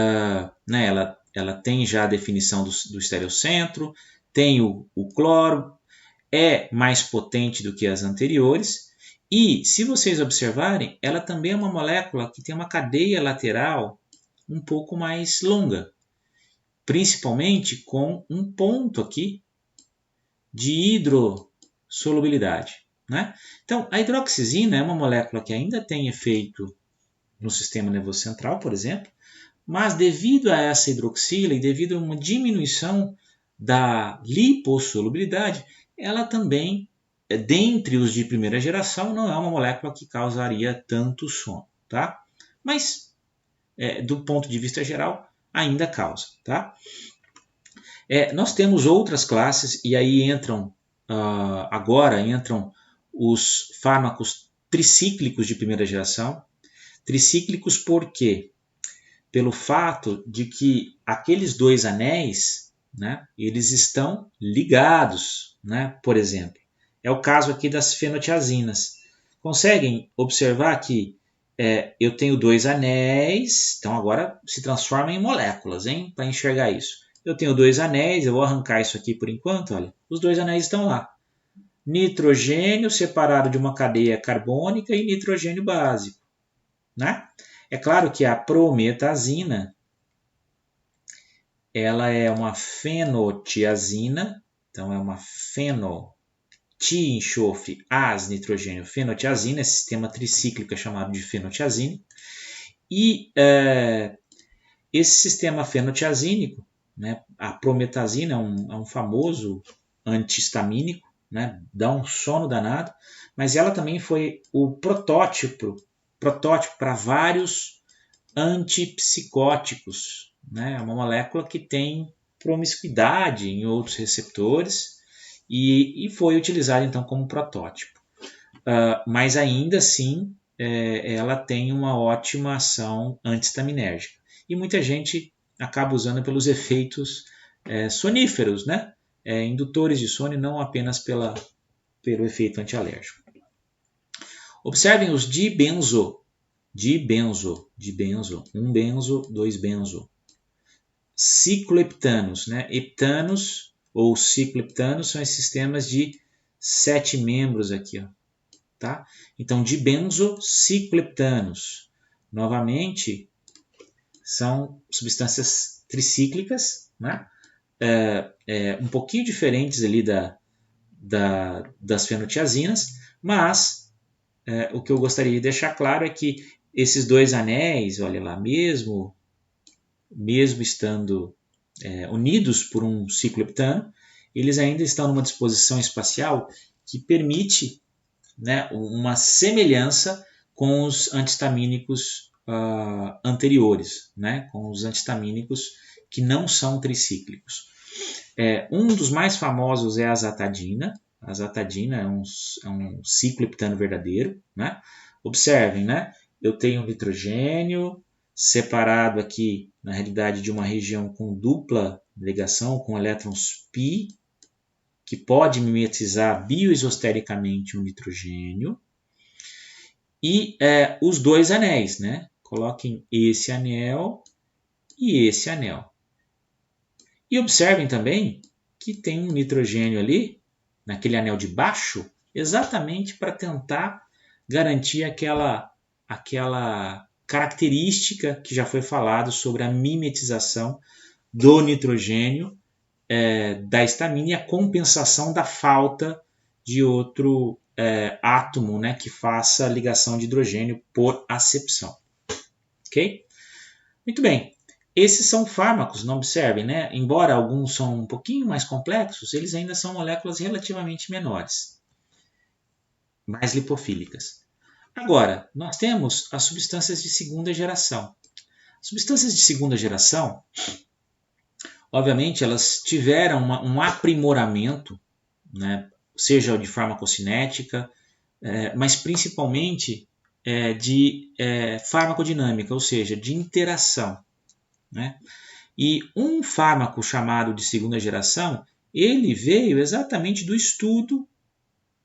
né, ela tem já a definição do estereocentro, tem o cloro, é mais potente do que as anteriores, e se vocês observarem, ela também é uma molécula que tem uma cadeia lateral um pouco mais longa, principalmente com um ponto aqui de hidrossolubilidade. Né? Então, a hidroxizina é uma molécula que ainda tem efeito no sistema nervoso central, por exemplo, mas devido a essa hidroxila e devido a uma diminuição da lipossolubilidade, ela também, dentre os de primeira geração, não é uma molécula que causaria tanto sono. Tá? Mas, do ponto de vista geral, ainda causa. Tá? Nós temos outras classes, e aí agora entram os fármacos tricíclicos de primeira geração. Tricíclicos por quê? Pelo fato de que aqueles 2 anéis, né, eles estão ligados, né, por exemplo. É o caso aqui das fenotiazinas. Conseguem observar que eu tenho 2 anéis, então agora se transforma em moléculas, hein, para enxergar isso. Eu tenho 2 anéis, eu vou arrancar isso aqui por enquanto, olha, os 2 anéis estão lá. Nitrogênio separado de uma cadeia carbônica e nitrogênio básico. Né? É claro que a prometazina ela é uma fenotiazina, então é uma ti-enxofre as nitrogênio fenotiazina, esse sistema tricíclico é chamado de fenotiazínico, e esse sistema fenotiazínico, né, a prometazina é um famoso antihistamínico, né, dá um sono danado, mas ela também foi o protótipo para vários antipsicóticos, né? É uma molécula que tem promiscuidade em outros receptores e foi utilizada então como protótipo. Mas ainda assim ela tem uma ótima ação antihistaminérgica. E muita gente acaba usando pelos efeitos soníferos, né? Indutores de sono, não apenas pelo efeito antialérgico. Observem os dibenzo, um benzo, dois benzo. Cicloheptanos, né? Heptanos ou cicloheptanos são esses sistemas de 7 membros aqui, ó, tá? Então, dibenzocicloheptanos, novamente, são substâncias tricíclicas, né? Um pouquinho diferentes ali das fenotiazinas, mas o que eu gostaria de deixar claro é que esses dois anéis, olha lá, mesmo estando unidos por um cicloheptano, eles ainda estão numa disposição espacial que permite, né, uma semelhança com os antihistamínicos anteriores, né, com os antihistamínicos que não são tricíclicos. Um dos mais famosos é a azatadina. A azatadina é um cicloheptano verdadeiro, né? Observem, né? Eu tenho nitrogênio separado aqui, na realidade, de uma região com dupla ligação, com elétrons π, que pode mimetizar bioisostericamente o nitrogênio. E os dois anéis, né? Coloquem esse anel e esse anel. E observem também que tem um nitrogênio ali, naquele anel de baixo, exatamente para tentar garantir aquela característica que já foi falado sobre a mimetização do nitrogênio da histamina e a compensação da falta de outro átomo, né, que faça a ligação de hidrogênio por acepção. Ok? Muito bem. Esses são fármacos, não observem, né? Embora alguns são um pouquinho mais complexos, eles ainda são moléculas relativamente menores, mais lipofílicas. Agora, nós temos as substâncias de segunda geração. Substâncias de segunda geração, obviamente, elas tiveram um aprimoramento, né? Seja de farmacocinética, mas principalmente de farmacodinâmica, ou seja, de interação, né? E um fármaco chamado de segunda geração, ele veio exatamente do estudo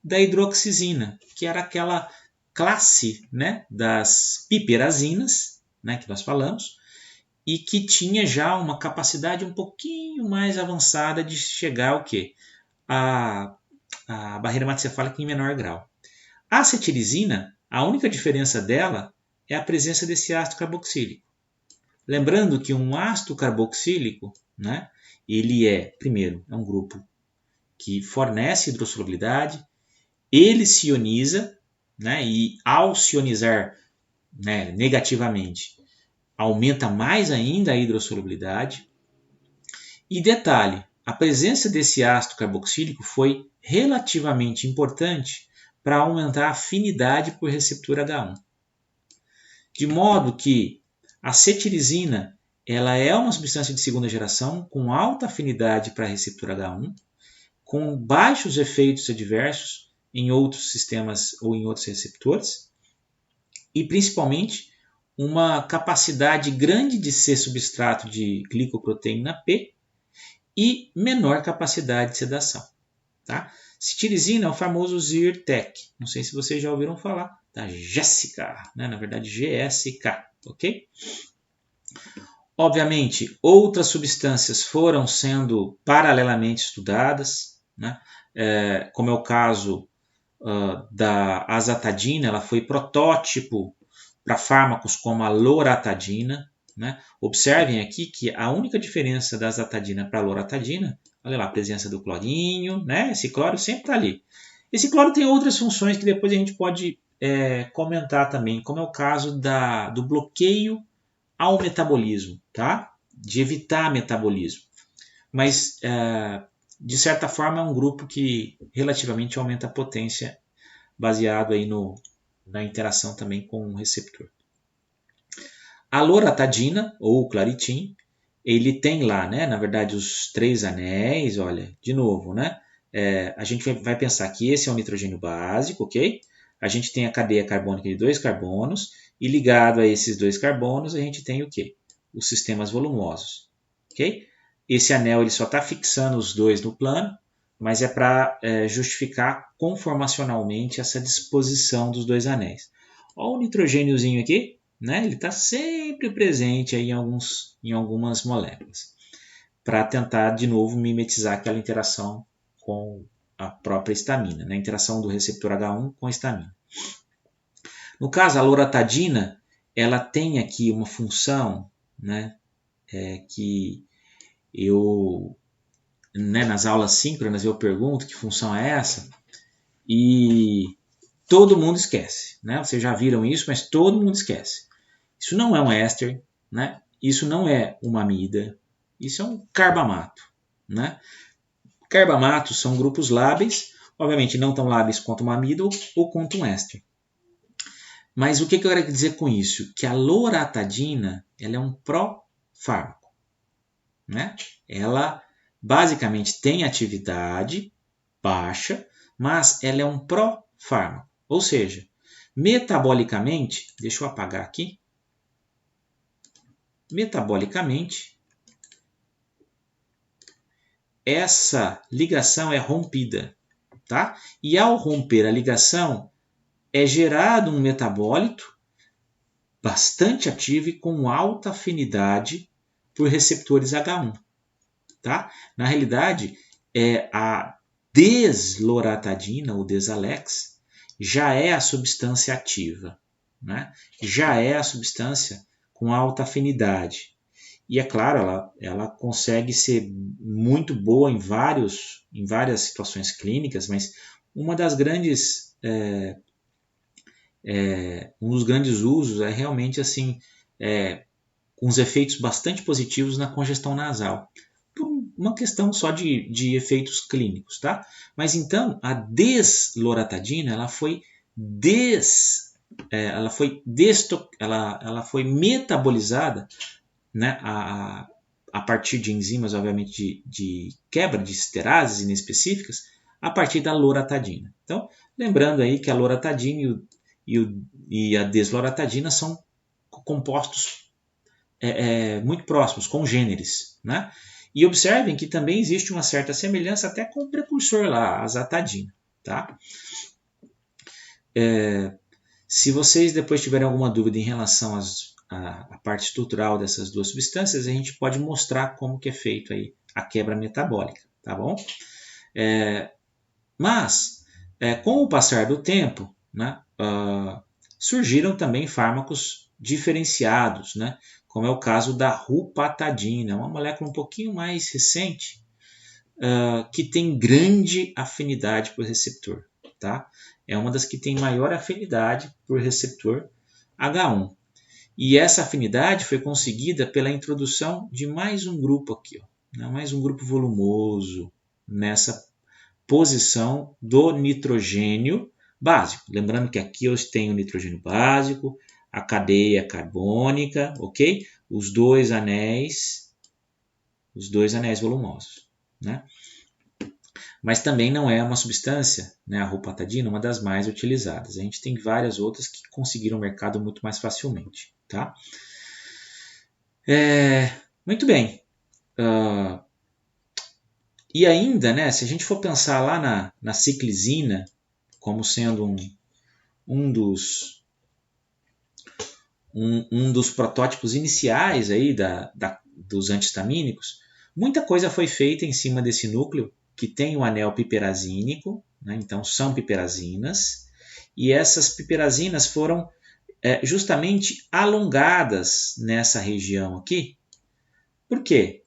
da hidroxizina, que era aquela classe, né, das piperazinas, né, que nós falamos, e que tinha já uma capacidade um pouquinho mais avançada de chegar ao quê? A barreira hematocefálica em menor grau. A acetilizina, a única diferença dela é a presença desse ácido carboxílico. Lembrando que um ácido carboxílico, né, ele primeiro, é um grupo que fornece hidrossolubilidade, ele se ioniza, né, e ao se ionizar, né, negativamente, aumenta mais ainda a hidrossolubilidade. E detalhe, a presença desse ácido carboxílico foi relativamente importante para aumentar a afinidade por receptor H1. De modo que a acetilizina ela é uma substância de segunda geração com alta afinidade para receptor H1, com baixos efeitos adversos em outros sistemas ou em outros receptores, e principalmente uma capacidade grande de ser substrato de glicoproteína P e menor capacidade de sedação. Tá? Cetirizina é o famoso Zyrtec. Não sei se vocês já ouviram falar da Jessica, né? Na verdade GSK, ok? Obviamente, outras substâncias foram sendo paralelamente estudadas, né? Como é o caso da azatadina, ela foi protótipo para fármacos como a loratadina, né? Observem aqui que a única diferença da azatadina para a loratadina, olha lá, a presença do clorinho, né? Esse cloro sempre está ali. Esse cloro tem outras funções que depois a gente pode comentar também, como é o caso do bloqueio ao metabolismo, tá? De evitar metabolismo. Mas, de certa forma, é um grupo que relativamente aumenta a potência baseado aí na interação também com o receptor. A loratadina, ou claritin, ele tem lá, né, na verdade, os 3 anéis, olha, de novo, né? A gente vai pensar que esse é o nitrogênio básico, ok? A gente tem a cadeia carbônica de 2 carbonos, e ligado a esses 2 carbonos, a gente tem o quê? Os sistemas volumosos, ok? Esse anel ele só está fixando os 2 no plano, mas é para justificar conformacionalmente essa disposição dos 2 anéis. Olha o nitrogêniozinho aqui, né? Ele está sempre presente aí em algumas moléculas, para tentar de novo mimetizar aquela interação com a própria histamina, né? A interação do receptor H1 com a histamina. No caso, a loratadina, ela tem aqui uma função, né, que eu, né, nas aulas síncronas eu pergunto que função é essa, e todo mundo esquece, né? Vocês já viram isso, mas todo mundo esquece. Isso não é um éster, né? Isso não é uma amida, isso é um carbamato, né? Carbamatos são grupos lábeis, obviamente não tão lábeis quanto uma amida ou quanto um éster. Mas o que eu quero dizer com isso? Que a loratadina ela é um pró-fármaco, né? Ela basicamente tem atividade baixa, mas ela é um pró-fármaco. Ou seja, metabolicamente, deixa eu apagar aqui, metabolicamente, essa ligação é rompida, tá? E ao romper a ligação, é gerado um metabólito bastante ativo e com alta afinidade por receptores H1, tá? Na realidade, a desloratadina, ou desalex, já é a substância ativa, né? Já é a substância com alta afinidade. E é claro, ela consegue ser muito boa em várias situações clínicas, mas uma das grandes, um dos grandes usos é realmente assim, com os efeitos bastante positivos na congestão nasal, por uma questão só de efeitos clínicos, tá? Mas então a desloratadina ela foi metabolizada, né, a partir de enzimas, obviamente, de quebra de esterases inespecíficas, a partir da loratadina. Então, lembrando aí que a loratadina e a desloratadina são compostos muito próximos, congêneres, né? E observem que também existe uma certa semelhança até com o precursor lá, a azatadina, tá? Se vocês depois tiverem alguma dúvida em relação à parte estrutural dessas duas substâncias, a gente pode mostrar como que é feito aí a quebra metabólica, tá bom? Mas, com o passar do tempo, né, surgiram também fármacos diferenciados, né, como é o caso da rupatadina, uma molécula um pouquinho mais recente, que tem grande afinidade por receptor, tá? É uma das que tem maior afinidade por receptor H1. E essa afinidade foi conseguida pela introdução de mais um grupo aqui, ó, né? Mais um grupo volumoso nessa posição do nitrogênio básico. Lembrando que aqui eu tenho o nitrogênio básico, a cadeia carbônica, ok? Os dois anéis volumosos, né? Mas também não é uma substância, né, a rupatadina, uma das mais utilizadas. A gente tem várias outras que conseguiram o mercado muito mais facilmente, tá? Muito bem. E ainda, né, se a gente for pensar lá na ciclizina como sendo um dos protótipos iniciais aí dos antihistamínicos, muita coisa foi feita em cima desse núcleo que tem o anel piperazínico, né? Então são piperazinas, e essas piperazinas foram justamente alongadas nessa região aqui. Por quê?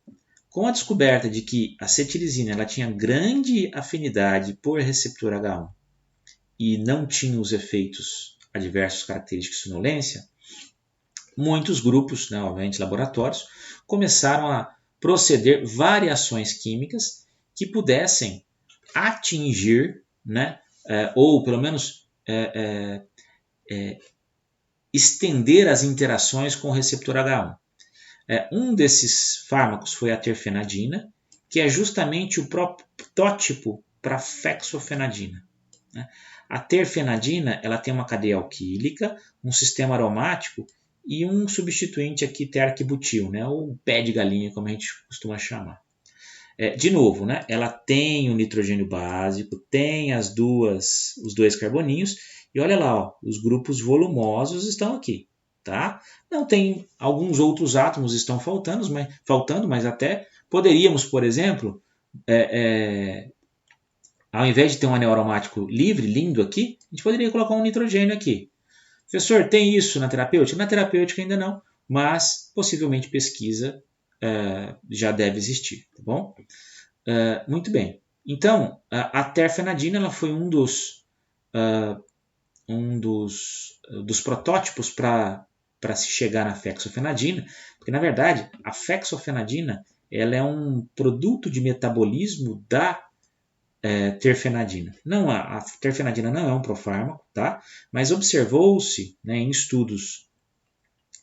Com a descoberta de que a cetilizina ela tinha grande afinidade por receptor H1 e não tinha os efeitos adversos característicos de sonolência, muitos grupos, né, obviamente laboratórios, começaram a proceder variações químicas que pudessem atingir, né, ou pelo menos estender as interações com o receptor H1. Um desses fármacos foi a terfenadina, que é justamente o protótipo para a fexofenadina, né? A terfenadina ela tem uma cadeia alquílica, um sistema aromático e um substituinte aqui terquibutil, né? Ou pé de galinha, como a gente costuma chamar. De novo, né? Ela tem o nitrogênio básico, tem os dois carboninhos, e olha lá, ó, os grupos volumosos estão aqui. Tá? Não tem alguns outros átomos estão faltando, mas até poderíamos, por exemplo, ao invés de ter um anel aromático livre, lindo aqui, a gente poderia colocar um nitrogênio aqui. Professor, tem isso na terapêutica? Na terapêutica ainda não, mas possivelmente pesquisa já deve existir, tá bom? Muito bem. Então, a terfenadina ela foi um dos protótipos para se chegar na fexofenadina, porque na verdade a fexofenadina ela é um produto de metabolismo da terfenadina. Não, a terfenadina não é um profármaco, tá? Mas observou-se, né, em estudos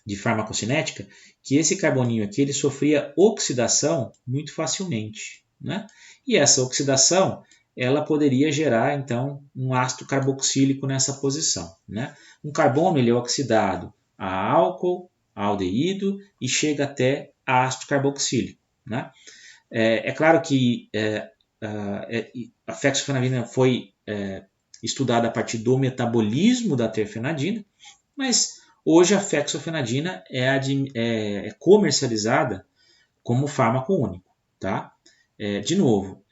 de farmacocinética que esse carboninho aqui ele sofria oxidação muito facilmente, né? E essa oxidação ela poderia gerar então um ácido carboxílico nessa posição, né? Um carbono ele é oxidado a álcool, a aldeído e chega até ácido carboxílico, né? É claro que a fexofenadina foi estudada a partir do metabolismo da terfenadina, mas hoje a fexofenadina é comercializada como fármaco único. Tá? De novo,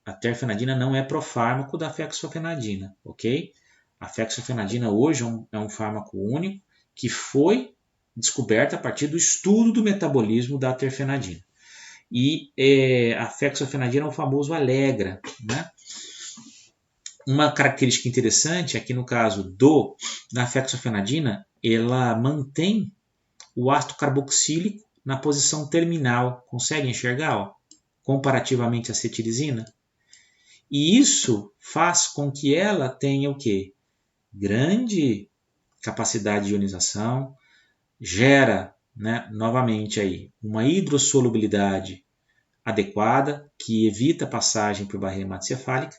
a terfenadina não é profármaco da fexofenadina, ok? A fexofenadina hoje é um fármaco único que foi descoberto a partir do estudo do metabolismo da terfenadina. E a fexofenadina é o famoso Allegra, né? Uma característica interessante é que no caso da fexofenadina, ela mantém o ácido carboxílico na posição terminal. Consegue enxergar? Ó? Comparativamente à acetilizina. E isso faz com que ela tenha o quê? Grande capacidade de ionização, gera, né, novamente aí, uma hidrossolubilidade adequada, que evita a passagem por barreira hematocefálica,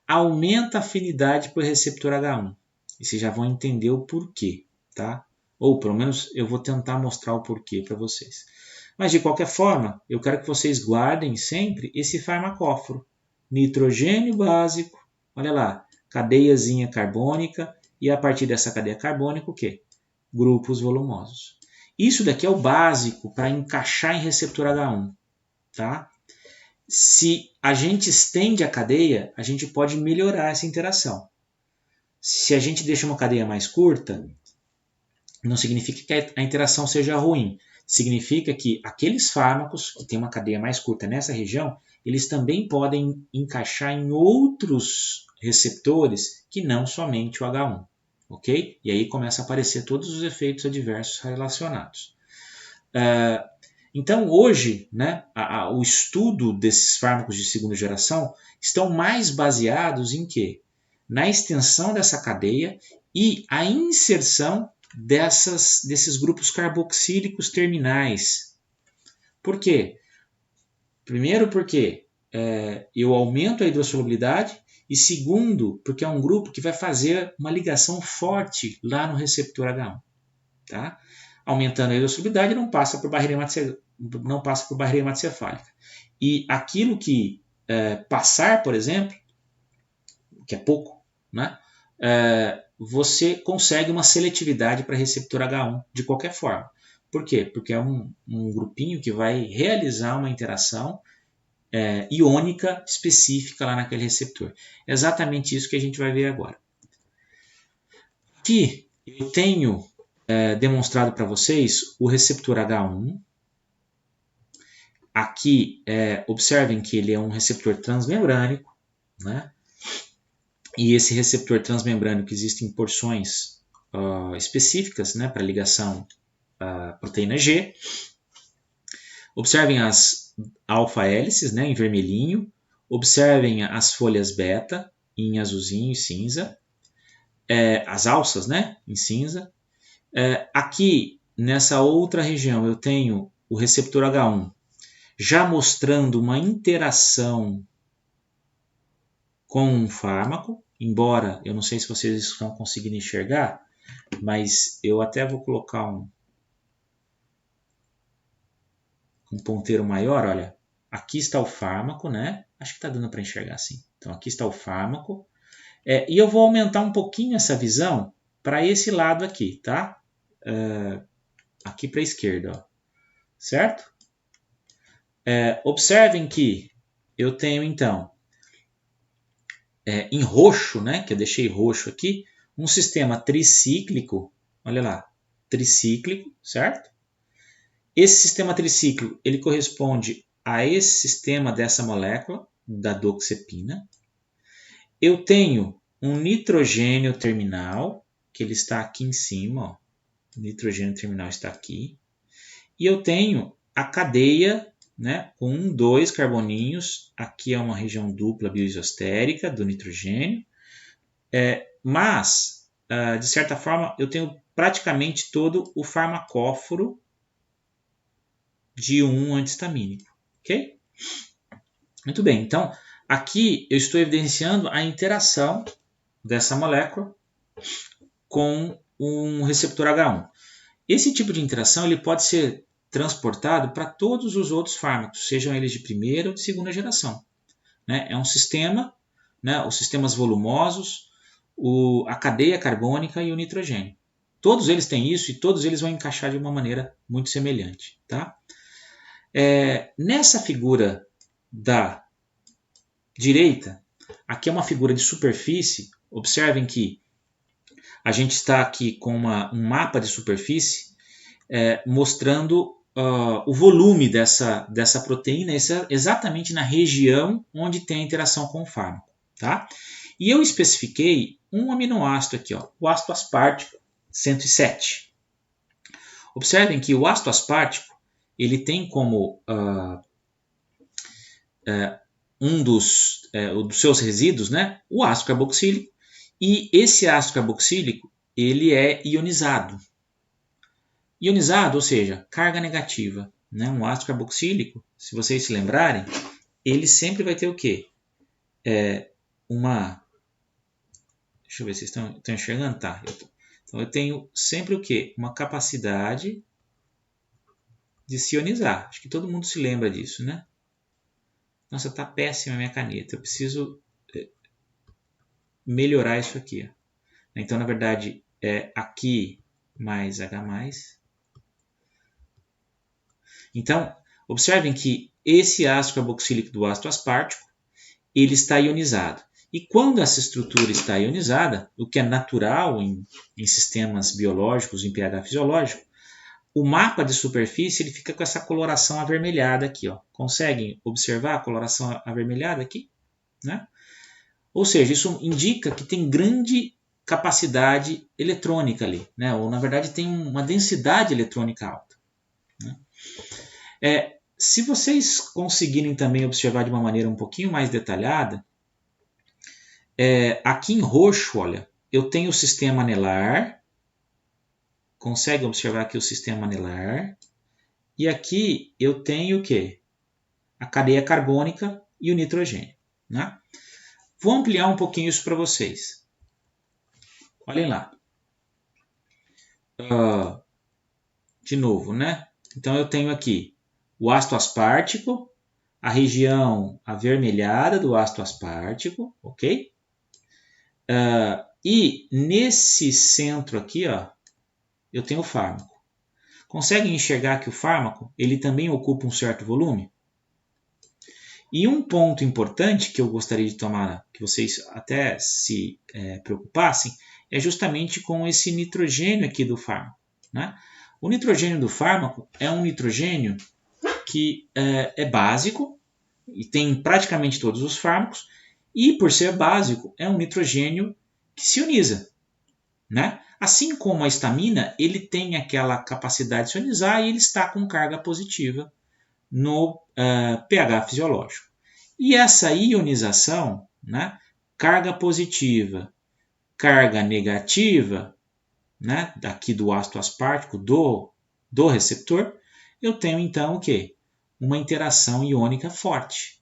aumenta a afinidade por receptor H1. E vocês já vão entender o porquê, tá? Ou pelo menos eu vou tentar mostrar o porquê para vocês. Mas de qualquer forma, eu quero que vocês guardem sempre esse farmacóforo. Nitrogênio básico, olha lá, cadeiazinha carbônica, e a partir dessa cadeia carbônica o quê? Grupos volumosos. Isso daqui é o básico para encaixar em receptor H1, tá? Se a gente estende a cadeia, a gente pode melhorar essa interação. Se a gente deixa uma cadeia mais curta, não significa que a interação seja ruim. Significa que aqueles fármacos que têm uma cadeia mais curta nessa região, eles também podem encaixar em outros receptores que não somente o H1. Ok? E aí começa a aparecer todos os efeitos adversos relacionados. Então, hoje, né, o estudo desses fármacos de segunda geração estão mais baseados em quê? Na extensão dessa cadeia e a inserção desses grupos carboxílicos terminais. Por quê? Primeiro, porque eu aumento a hidrossolubilidade, e segundo, porque é um grupo que vai fazer uma ligação forte lá no receptor H1. Tá? Aumentando a hidrossolubilidade, não passa por barreira hematocefálica. E aquilo que passar, por exemplo, que é pouco, né? Você consegue uma seletividade para receptor H1 de qualquer forma. Por quê? Porque é um grupinho que vai realizar uma interação iônica específica lá naquele receptor. É exatamente isso que a gente vai ver agora. Aqui eu tenho demonstrado para vocês o receptor H1. Aqui, observem que ele é um receptor transmembrânico, né? E esse receptor transmembrânico existe em porções específicas, né, para ligação à proteína G. Observem as alfa-hélices, né, em vermelhinho. Observem as folhas beta em azulzinho e cinza. As alças, né, em cinza. Aqui, nessa outra região, eu tenho o receptor H1, já mostrando uma interação com um fármaco, embora eu não sei se vocês estão conseguindo enxergar, mas eu até vou colocar um ponteiro maior, olha, aqui está o fármaco, né? Acho que está dando para enxergar assim. Então aqui está o fármaco, e eu vou aumentar um pouquinho essa visão para esse lado aqui, tá? Aqui para a esquerda, ó. Certo? Observem que eu tenho então em roxo, né, que eu deixei roxo aqui, um sistema tricíclico, olha lá, tricíclico, certo? Esse sistema tricíclico, ele corresponde a esse sistema dessa molécula, da doxepina. Eu tenho um nitrogênio terminal, que ele está aqui em cima, ó. O nitrogênio terminal está aqui. E eu tenho a cadeia, né, com 2 carboninhos, aqui é uma região dupla bioisostérica do nitrogênio, mas, de certa forma, eu tenho praticamente todo o farmacóforo de um antihistamínico, ok? Muito bem, então aqui eu estou evidenciando a interação dessa molécula com um receptor H1. Esse tipo de interação ele pode ser transportado para todos os outros fármacos, sejam eles de primeira ou de segunda geração. Né? É um sistema, né? Os sistemas volumosos, a cadeia carbônica e o nitrogênio. Todos eles têm isso e todos eles vão encaixar de uma maneira muito semelhante. Tá? Nessa figura da direita, aqui é uma figura de superfície. Observem que a gente está aqui com um mapa de superfície mostrando o volume dessa proteína exatamente na região onde tem a interação com o fármaco. Tá? E eu especifiquei um aminoácido aqui, ó, o ácido aspartico 107. Observem que o ácido aspartico ele tem como um dos seus resíduos, né, o ácido carboxílico, e esse ácido carboxílico ele é ionizado. Ionizado, ou seja, carga negativa. Né? Um ácido carboxílico, se vocês se lembrarem, ele sempre vai ter o quê? Deixa eu ver se vocês estão enxergando. Tá. Então eu tenho sempre o quê? Uma capacidade de se ionizar. Acho que todo mundo se lembra disso, né? Nossa, tá péssima a minha caneta. Eu preciso melhorar isso aqui. Ó. Então, na verdade, é aqui mais H+. Então, observem que esse ácido carboxílico do ácido aspartico, ele está ionizado. E quando essa estrutura está ionizada, o que é natural em sistemas biológicos, em pH fisiológico, o mapa de superfície ele fica com essa coloração avermelhada aqui. Ó. Conseguem observar a coloração avermelhada aqui? Né? Ou seja, isso indica que tem grande capacidade eletrônica ali. Né? Ou, na verdade, tem uma densidade eletrônica alta. Né? Se vocês conseguirem também observar de uma maneira um pouquinho mais detalhada, aqui em roxo, olha, eu tenho o sistema anelar. Consegue observar aqui o sistema anelar. E aqui eu tenho o quê? A cadeia carbônica e o nitrogênio. Né? Vou ampliar um pouquinho isso para vocês. Olhem lá. De novo, né? Então eu tenho aqui o ácido aspartico, a região avermelhada do ácido aspartico, ok? E nesse centro aqui, ó, eu tenho o fármaco. Conseguem enxergar que o fármaco ele também ocupa um certo volume? E um ponto importante que eu gostaria de tomar, que vocês até se preocupassem, é justamente com esse nitrogênio aqui do fármaco. Né? O nitrogênio do fármaco é um nitrogênio que é básico e tem em praticamente todos os fármacos, e por ser básico, é um nitrogênio que se ioniza. Né? Assim como a histamina, ele tem aquela capacidade de se ionizar e ele está com carga positiva no pH fisiológico. E essa ionização, né, carga positiva, carga negativa, né, daqui do ácido aspartico, do receptor, eu tenho então o quê? Uma interação iônica forte,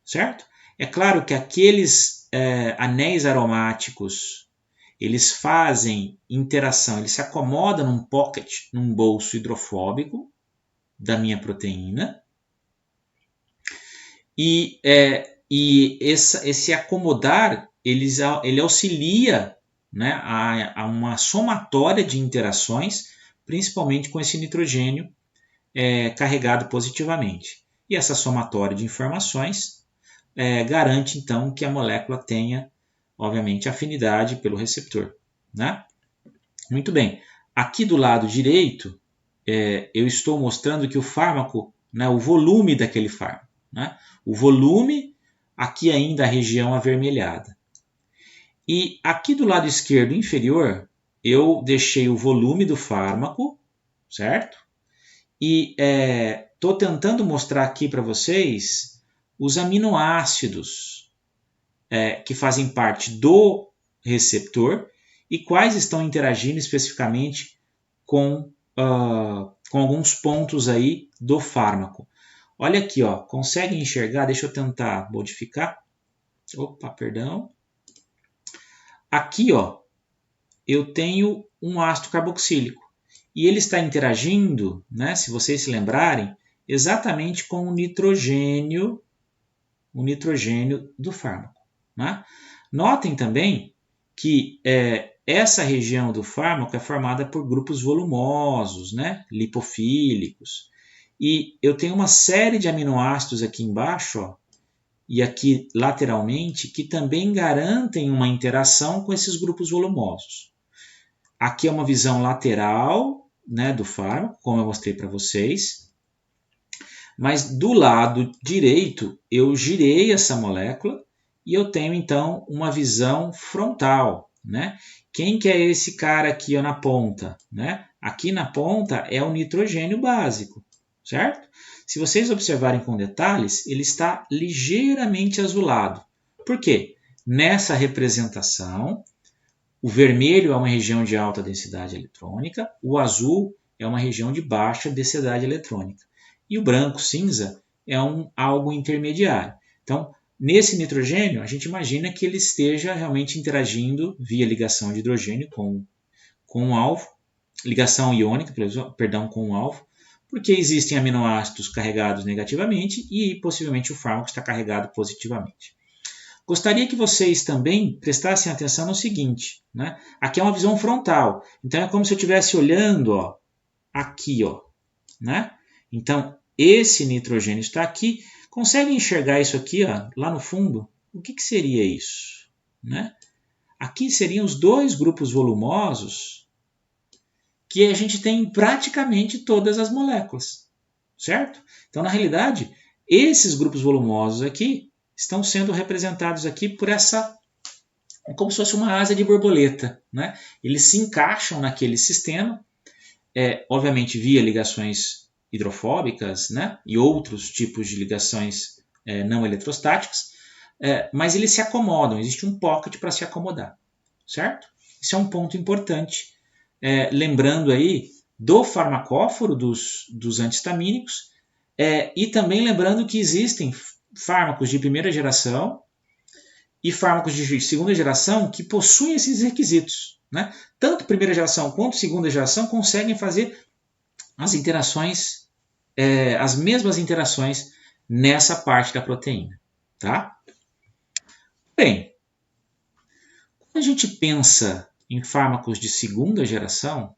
certo? É claro que aqueles anéis aromáticos, eles fazem interação, eles se acomodam num pocket, num bolso hidrofóbico da minha proteína, e esse acomodar, ele auxilia, né, a uma somatória de interações, principalmente com esse nitrogênio carregado positivamente. E essa somatória de informações garante, então, que a molécula tenha, obviamente, afinidade pelo receptor. Né? Muito bem. Aqui do lado direito, eu estou mostrando que o fármaco, né, o volume daquele fármaco. Né? O volume, aqui ainda a região avermelhada. E aqui do lado esquerdo inferior, eu deixei o volume do fármaco, certo? E estou tentando mostrar aqui para vocês os aminoácidos que fazem parte do receptor e quais estão interagindo especificamente com alguns pontos aí do fármaco. Olha aqui, ó, consegue enxergar? Deixa eu tentar modificar. Opa, perdão. Aqui, ó, eu tenho um ácido carboxílico e ele está interagindo, né, se vocês se lembrarem, exatamente com o nitrogênio do fármaco. Né? Notem também que essa região do fármaco é formada por grupos volumosos, né, lipofílicos. E eu tenho uma série de aminoácidos aqui embaixo, ó, e aqui lateralmente, que também garantem uma interação com esses grupos volumosos. Aqui é uma visão lateral, né, do fármaco, como eu mostrei para vocês. Mas do lado direito, eu girei essa molécula e eu tenho então uma visão frontal. Né? Quem que é esse cara aqui ó, na ponta? Né? Aqui na ponta é o nitrogênio básico, certo? Se vocês observarem com detalhes, ele está ligeiramente azulado. Por quê? Nessa representação, o vermelho é uma região de alta densidade eletrônica, o azul é uma região de baixa densidade eletrônica. E o branco cinza é algo intermediário. Então, nesse nitrogênio, a gente imagina que ele esteja realmente interagindo via ligação de hidrogênio com o alvo, ligação iônica, perdão, com o alvo, porque existem aminoácidos carregados negativamente e possivelmente o fármaco está carregado positivamente. Gostaria que vocês também prestassem atenção no seguinte, né? Aqui é uma visão frontal, então é como se eu estivesse olhando ó, aqui, ó, né? Então, esse nitrogênio está aqui. Consegue enxergar isso aqui ó, lá no fundo? O que seria isso? Né? Aqui seriam os dois grupos volumosos que a gente tem em praticamente todas as moléculas, certo? Então, na realidade, esses grupos volumosos aqui estão sendo representados aqui por essa, como se fosse uma asa de borboleta. Né? Eles se encaixam naquele sistema, obviamente via ligações hidrofóbicas, né? E outros tipos de ligações não eletrostáticas, mas eles se acomodam, existe um pocket para se acomodar, certo? Isso é um ponto importante, lembrando aí do farmacóforo dos antihistamínicos e também lembrando que existem fármacos de primeira geração e fármacos de segunda geração que possuem esses requisitos. Né? Tanto primeira geração quanto segunda geração conseguem fazer as interações, as mesmas interações nessa parte da proteína. Tá? Bem, quando a gente pensa em fármacos de segunda geração,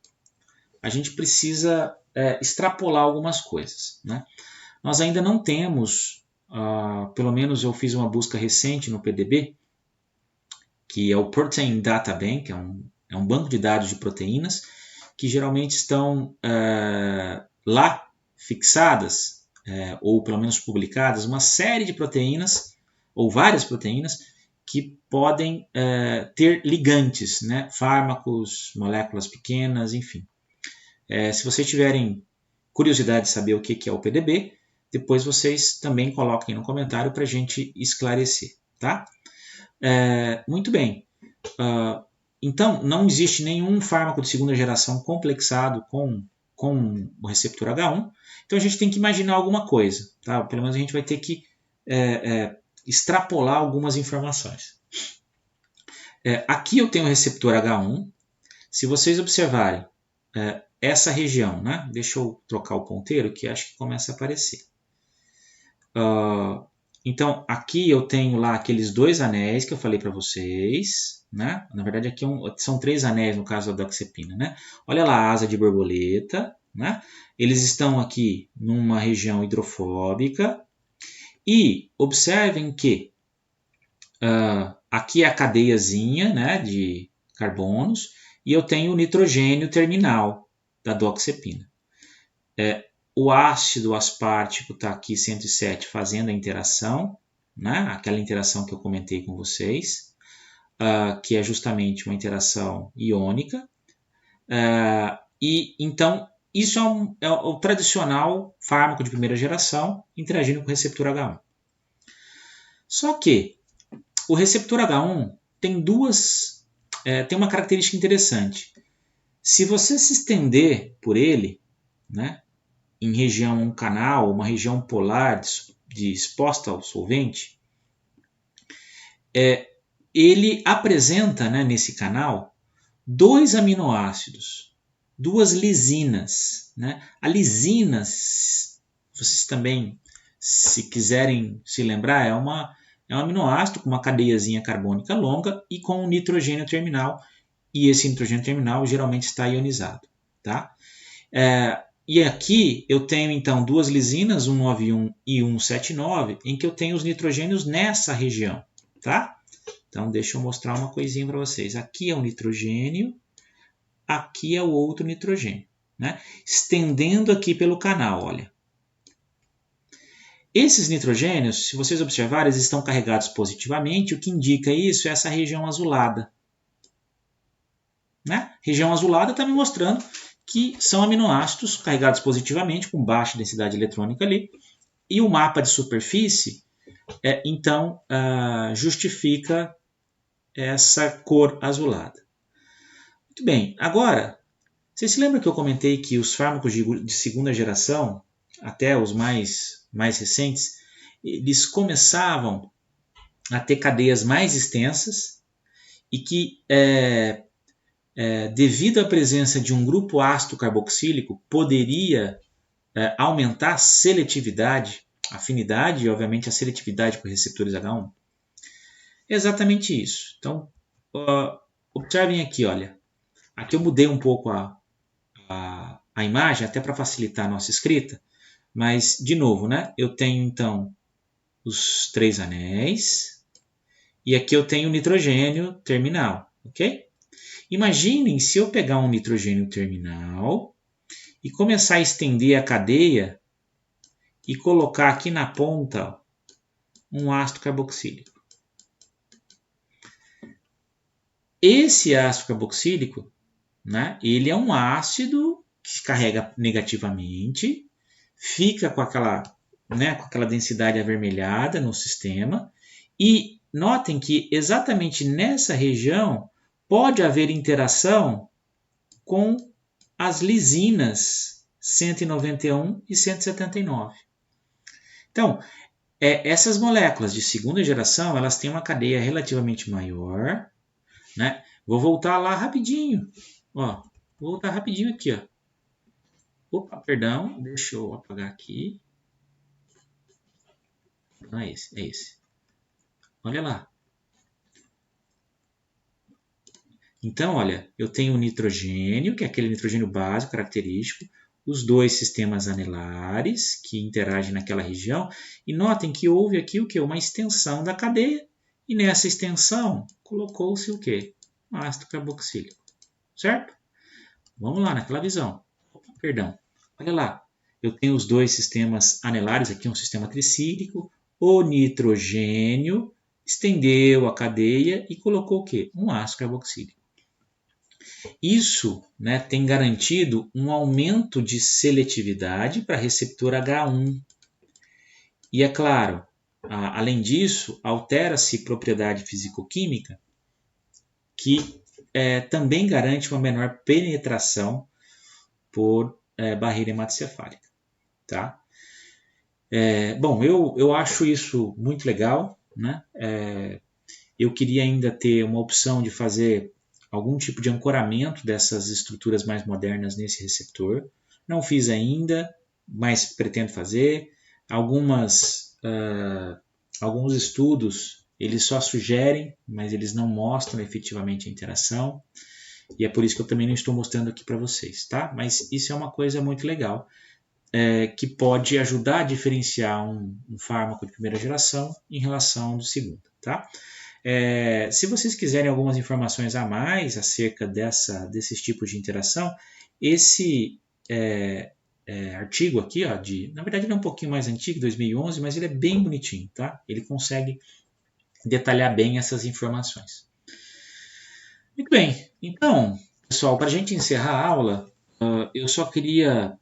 a gente precisa extrapolar algumas coisas. Né? Nós ainda não temos, pelo menos eu fiz uma busca recente no PDB, que é o Protein Data Bank, é um banco de dados de proteínas, que geralmente estão lá fixadas, ou pelo menos publicadas, uma série de proteínas, ou várias proteínas, que podem ter ligantes, né? Fármacos, moléculas pequenas, enfim. Se vocês tiverem curiosidade de saber o que é o PDB, depois vocês também coloquem no comentário para a gente esclarecer. Tá? Muito bem. Então, não existe nenhum fármaco de segunda geração complexado com com o receptor H1. Então a gente tem que imaginar alguma coisa, tá? Pelo menos a gente vai ter que extrapolar algumas informações. Aqui eu tenho o receptor H1. Se vocês observarem essa região, né? Deixa eu trocar o ponteiro que acho que começa a aparecer. Então aqui eu tenho lá aqueles 2 anéis que eu falei para vocês, né? Na verdade aqui são 3 anéis no caso da doxepina, né? Olha lá a asa de borboleta, né? Eles estão aqui numa região hidrofóbica e observem que aqui é a cadeiazinha, né, de carbonos e eu tenho o nitrogênio terminal da doxepina. O ácido aspartico está aqui 107 fazendo a interação, né? Aquela interação que eu comentei com vocês, que é justamente uma interação iônica. E então isso é o tradicional fármaco de primeira geração interagindo com o receptor H1. Só que o receptor H1 tem tem uma característica interessante. Se você se estender por ele, né, em região um canal, uma região polar exposta ao solvente, ele apresenta, né, nesse canal 2 aminoácidos, 2 lisinas. Né? A lisina, vocês também, se quiserem se lembrar, é um aminoácido com uma cadeiazinha carbônica longa e com um nitrogênio terminal. E esse nitrogênio terminal geralmente está ionizado. Tá? E aqui eu tenho então 2 lisinas, 191 e 179, em que eu tenho os nitrogênios nessa região. Tá? Então deixa eu mostrar uma coisinha para vocês. Aqui é um nitrogênio, aqui é o outro nitrogênio. Né? Estendendo aqui pelo canal, olha. Esses nitrogênios, se vocês observarem, eles estão carregados positivamente. O que indica isso é essa região azulada. Né? Região azulada está me mostrando que são aminoácidos carregados positivamente, com baixa densidade eletrônica ali. E o mapa de superfície, então, justifica essa cor azulada. Muito bem, agora, vocês se lembram que eu comentei que os fármacos de segunda geração, até os mais recentes, eles começavam a ter cadeias mais extensas e que, devido à presença de um grupo ácido carboxílico, poderia aumentar a seletividade, a afinidade e, obviamente, a seletividade para receptores H1? Exatamente isso. Então, observem aqui, olha. Aqui eu mudei um pouco a imagem, até para facilitar a nossa escrita. Mas, de novo, né? Eu tenho, então, os 3 anéis. E aqui eu tenho o nitrogênio terminal, ok? Imaginem se eu pegar um nitrogênio terminal e começar a estender a cadeia e colocar aqui na ponta um ácido carboxílico. Esse ácido carboxílico, né, ele é um ácido que se carrega negativamente, fica com aquela densidade avermelhada no sistema e notem que exatamente nessa região pode haver interação com as lisinas 191 e 179. Então, essas moléculas de segunda geração, elas têm uma cadeia relativamente maior, né? Vou voltar lá rapidinho. Ó, vou voltar rapidinho aqui. Ó. Opa, perdão, deixa eu apagar aqui. Não é esse, é esse. Olha lá. Então, olha, eu tenho o nitrogênio, que é aquele nitrogênio básico característico, os 2 sistemas anelares que interagem naquela região, e notem que houve aqui o quê? Uma extensão da cadeia, e nessa extensão colocou-se o quê? Um ácido carboxílico, certo? Vamos lá, naquela visão. Opa, perdão, olha lá, eu tenho os 2 sistemas anelares, aqui um sistema tricíclico, o nitrogênio estendeu a cadeia e colocou o quê? Um ácido carboxílico. Isso, né, tem garantido um aumento de seletividade para receptor H1. E é claro, além disso, altera-se propriedade fisicoquímica que também garante uma menor penetração por barreira hematocefálica. Tá? Bom, eu acho isso muito legal, né? Eu queria ainda ter uma opção de fazer algum tipo de ancoramento dessas estruturas mais modernas nesse receptor. Não fiz ainda, mas pretendo fazer. Alguns estudos eles só sugerem, mas eles não mostram efetivamente a interação. E é por isso que eu também não estou mostrando aqui para vocês, tá? Mas isso é uma coisa muito legal, que pode ajudar a diferenciar um fármaco de primeira geração em relação ao de segunda, tá? Se vocês quiserem algumas informações a mais acerca desses tipos de interação, esse artigo aqui, ó, na verdade ele é um pouquinho mais antigo, 2011, mas ele é bem bonitinho, tá? Ele consegue detalhar bem essas informações. Muito bem, então, pessoal, para a gente encerrar a aula, eu só queria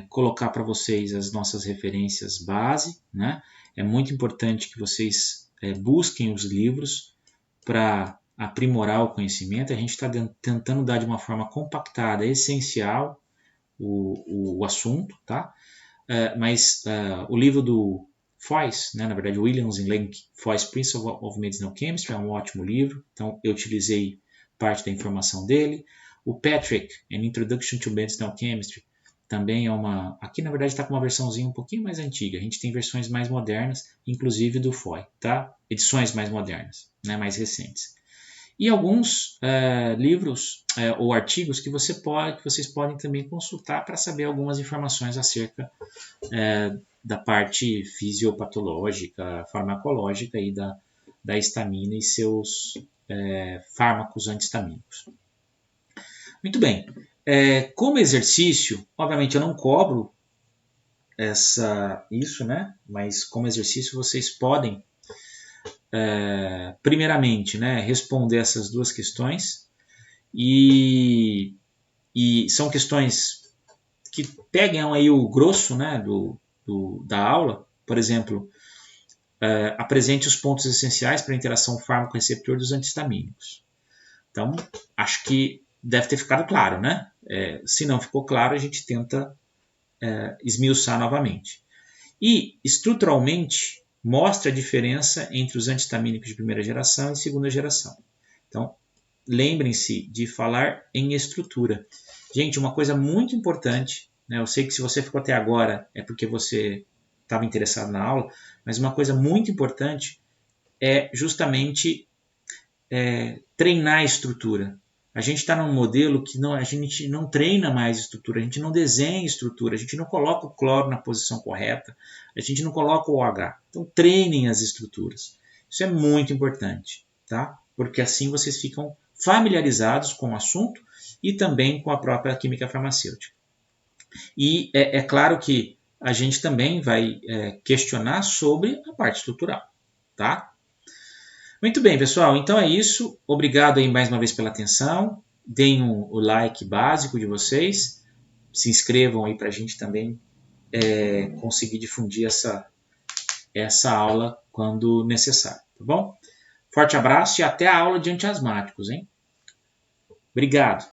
colocar para vocês as nossas referências base, né? É muito importante que vocês busquem os livros para aprimorar o conhecimento. A gente está tentando dar de uma forma compactada, essencial, o assunto, tá? Mas o livro do Foyce, né, na verdade Williams e Lenk, Foyce Principles of Medicinal Chemistry, é um ótimo livro, então eu utilizei parte da informação dele. O Patrick, An Introduction to Medicinal Chemistry, também é aqui na verdade está com uma versãozinha um pouquinho mais antiga, a gente tem versões mais modernas, inclusive do Foy, tá? Edições mais modernas, né, mais recentes. E alguns livros ou artigos que vocês podem também consultar para saber algumas informações acerca da parte fisiopatológica, farmacológica aí da histamina e seus fármacos antihistamínicos. Muito bem. Como exercício, obviamente eu não cobro isso, né? Mas como exercício vocês podem primeiramente, né, responder essas duas questões e são questões que pegam aí o grosso, né, da aula. Por exemplo, apresente os pontos essenciais para a interação fármaco-receptor dos antihistamínicos. Então, acho que deve ter ficado claro, né? Se não ficou claro, a gente tenta esmiuçar novamente. E, estruturalmente, mostra a diferença entre os antihistamínicos de primeira geração e segunda geração. Então, lembrem-se de falar em estrutura. Gente, uma coisa muito importante, né? Eu sei que se você ficou até agora é porque você estava interessado na aula, mas uma coisa muito importante é justamente treinar a estrutura. A gente está num modelo que a gente não treina mais estrutura, a gente não desenha estrutura, a gente não coloca o cloro na posição correta, a gente não coloca o OH. Então treinem as estruturas. Isso é muito importante, tá? Porque assim vocês ficam familiarizados com o assunto e também com a própria química farmacêutica. E é claro que a gente também vai questionar sobre a parte estrutural, tá? Muito bem, pessoal. Então é isso. Obrigado aí mais uma vez pela atenção. Deem o like básico de vocês. Se inscrevam aí para a gente também conseguir difundir essa aula quando necessário, tá bom? Forte abraço e até a aula de antiasmáticos, hein? Obrigado.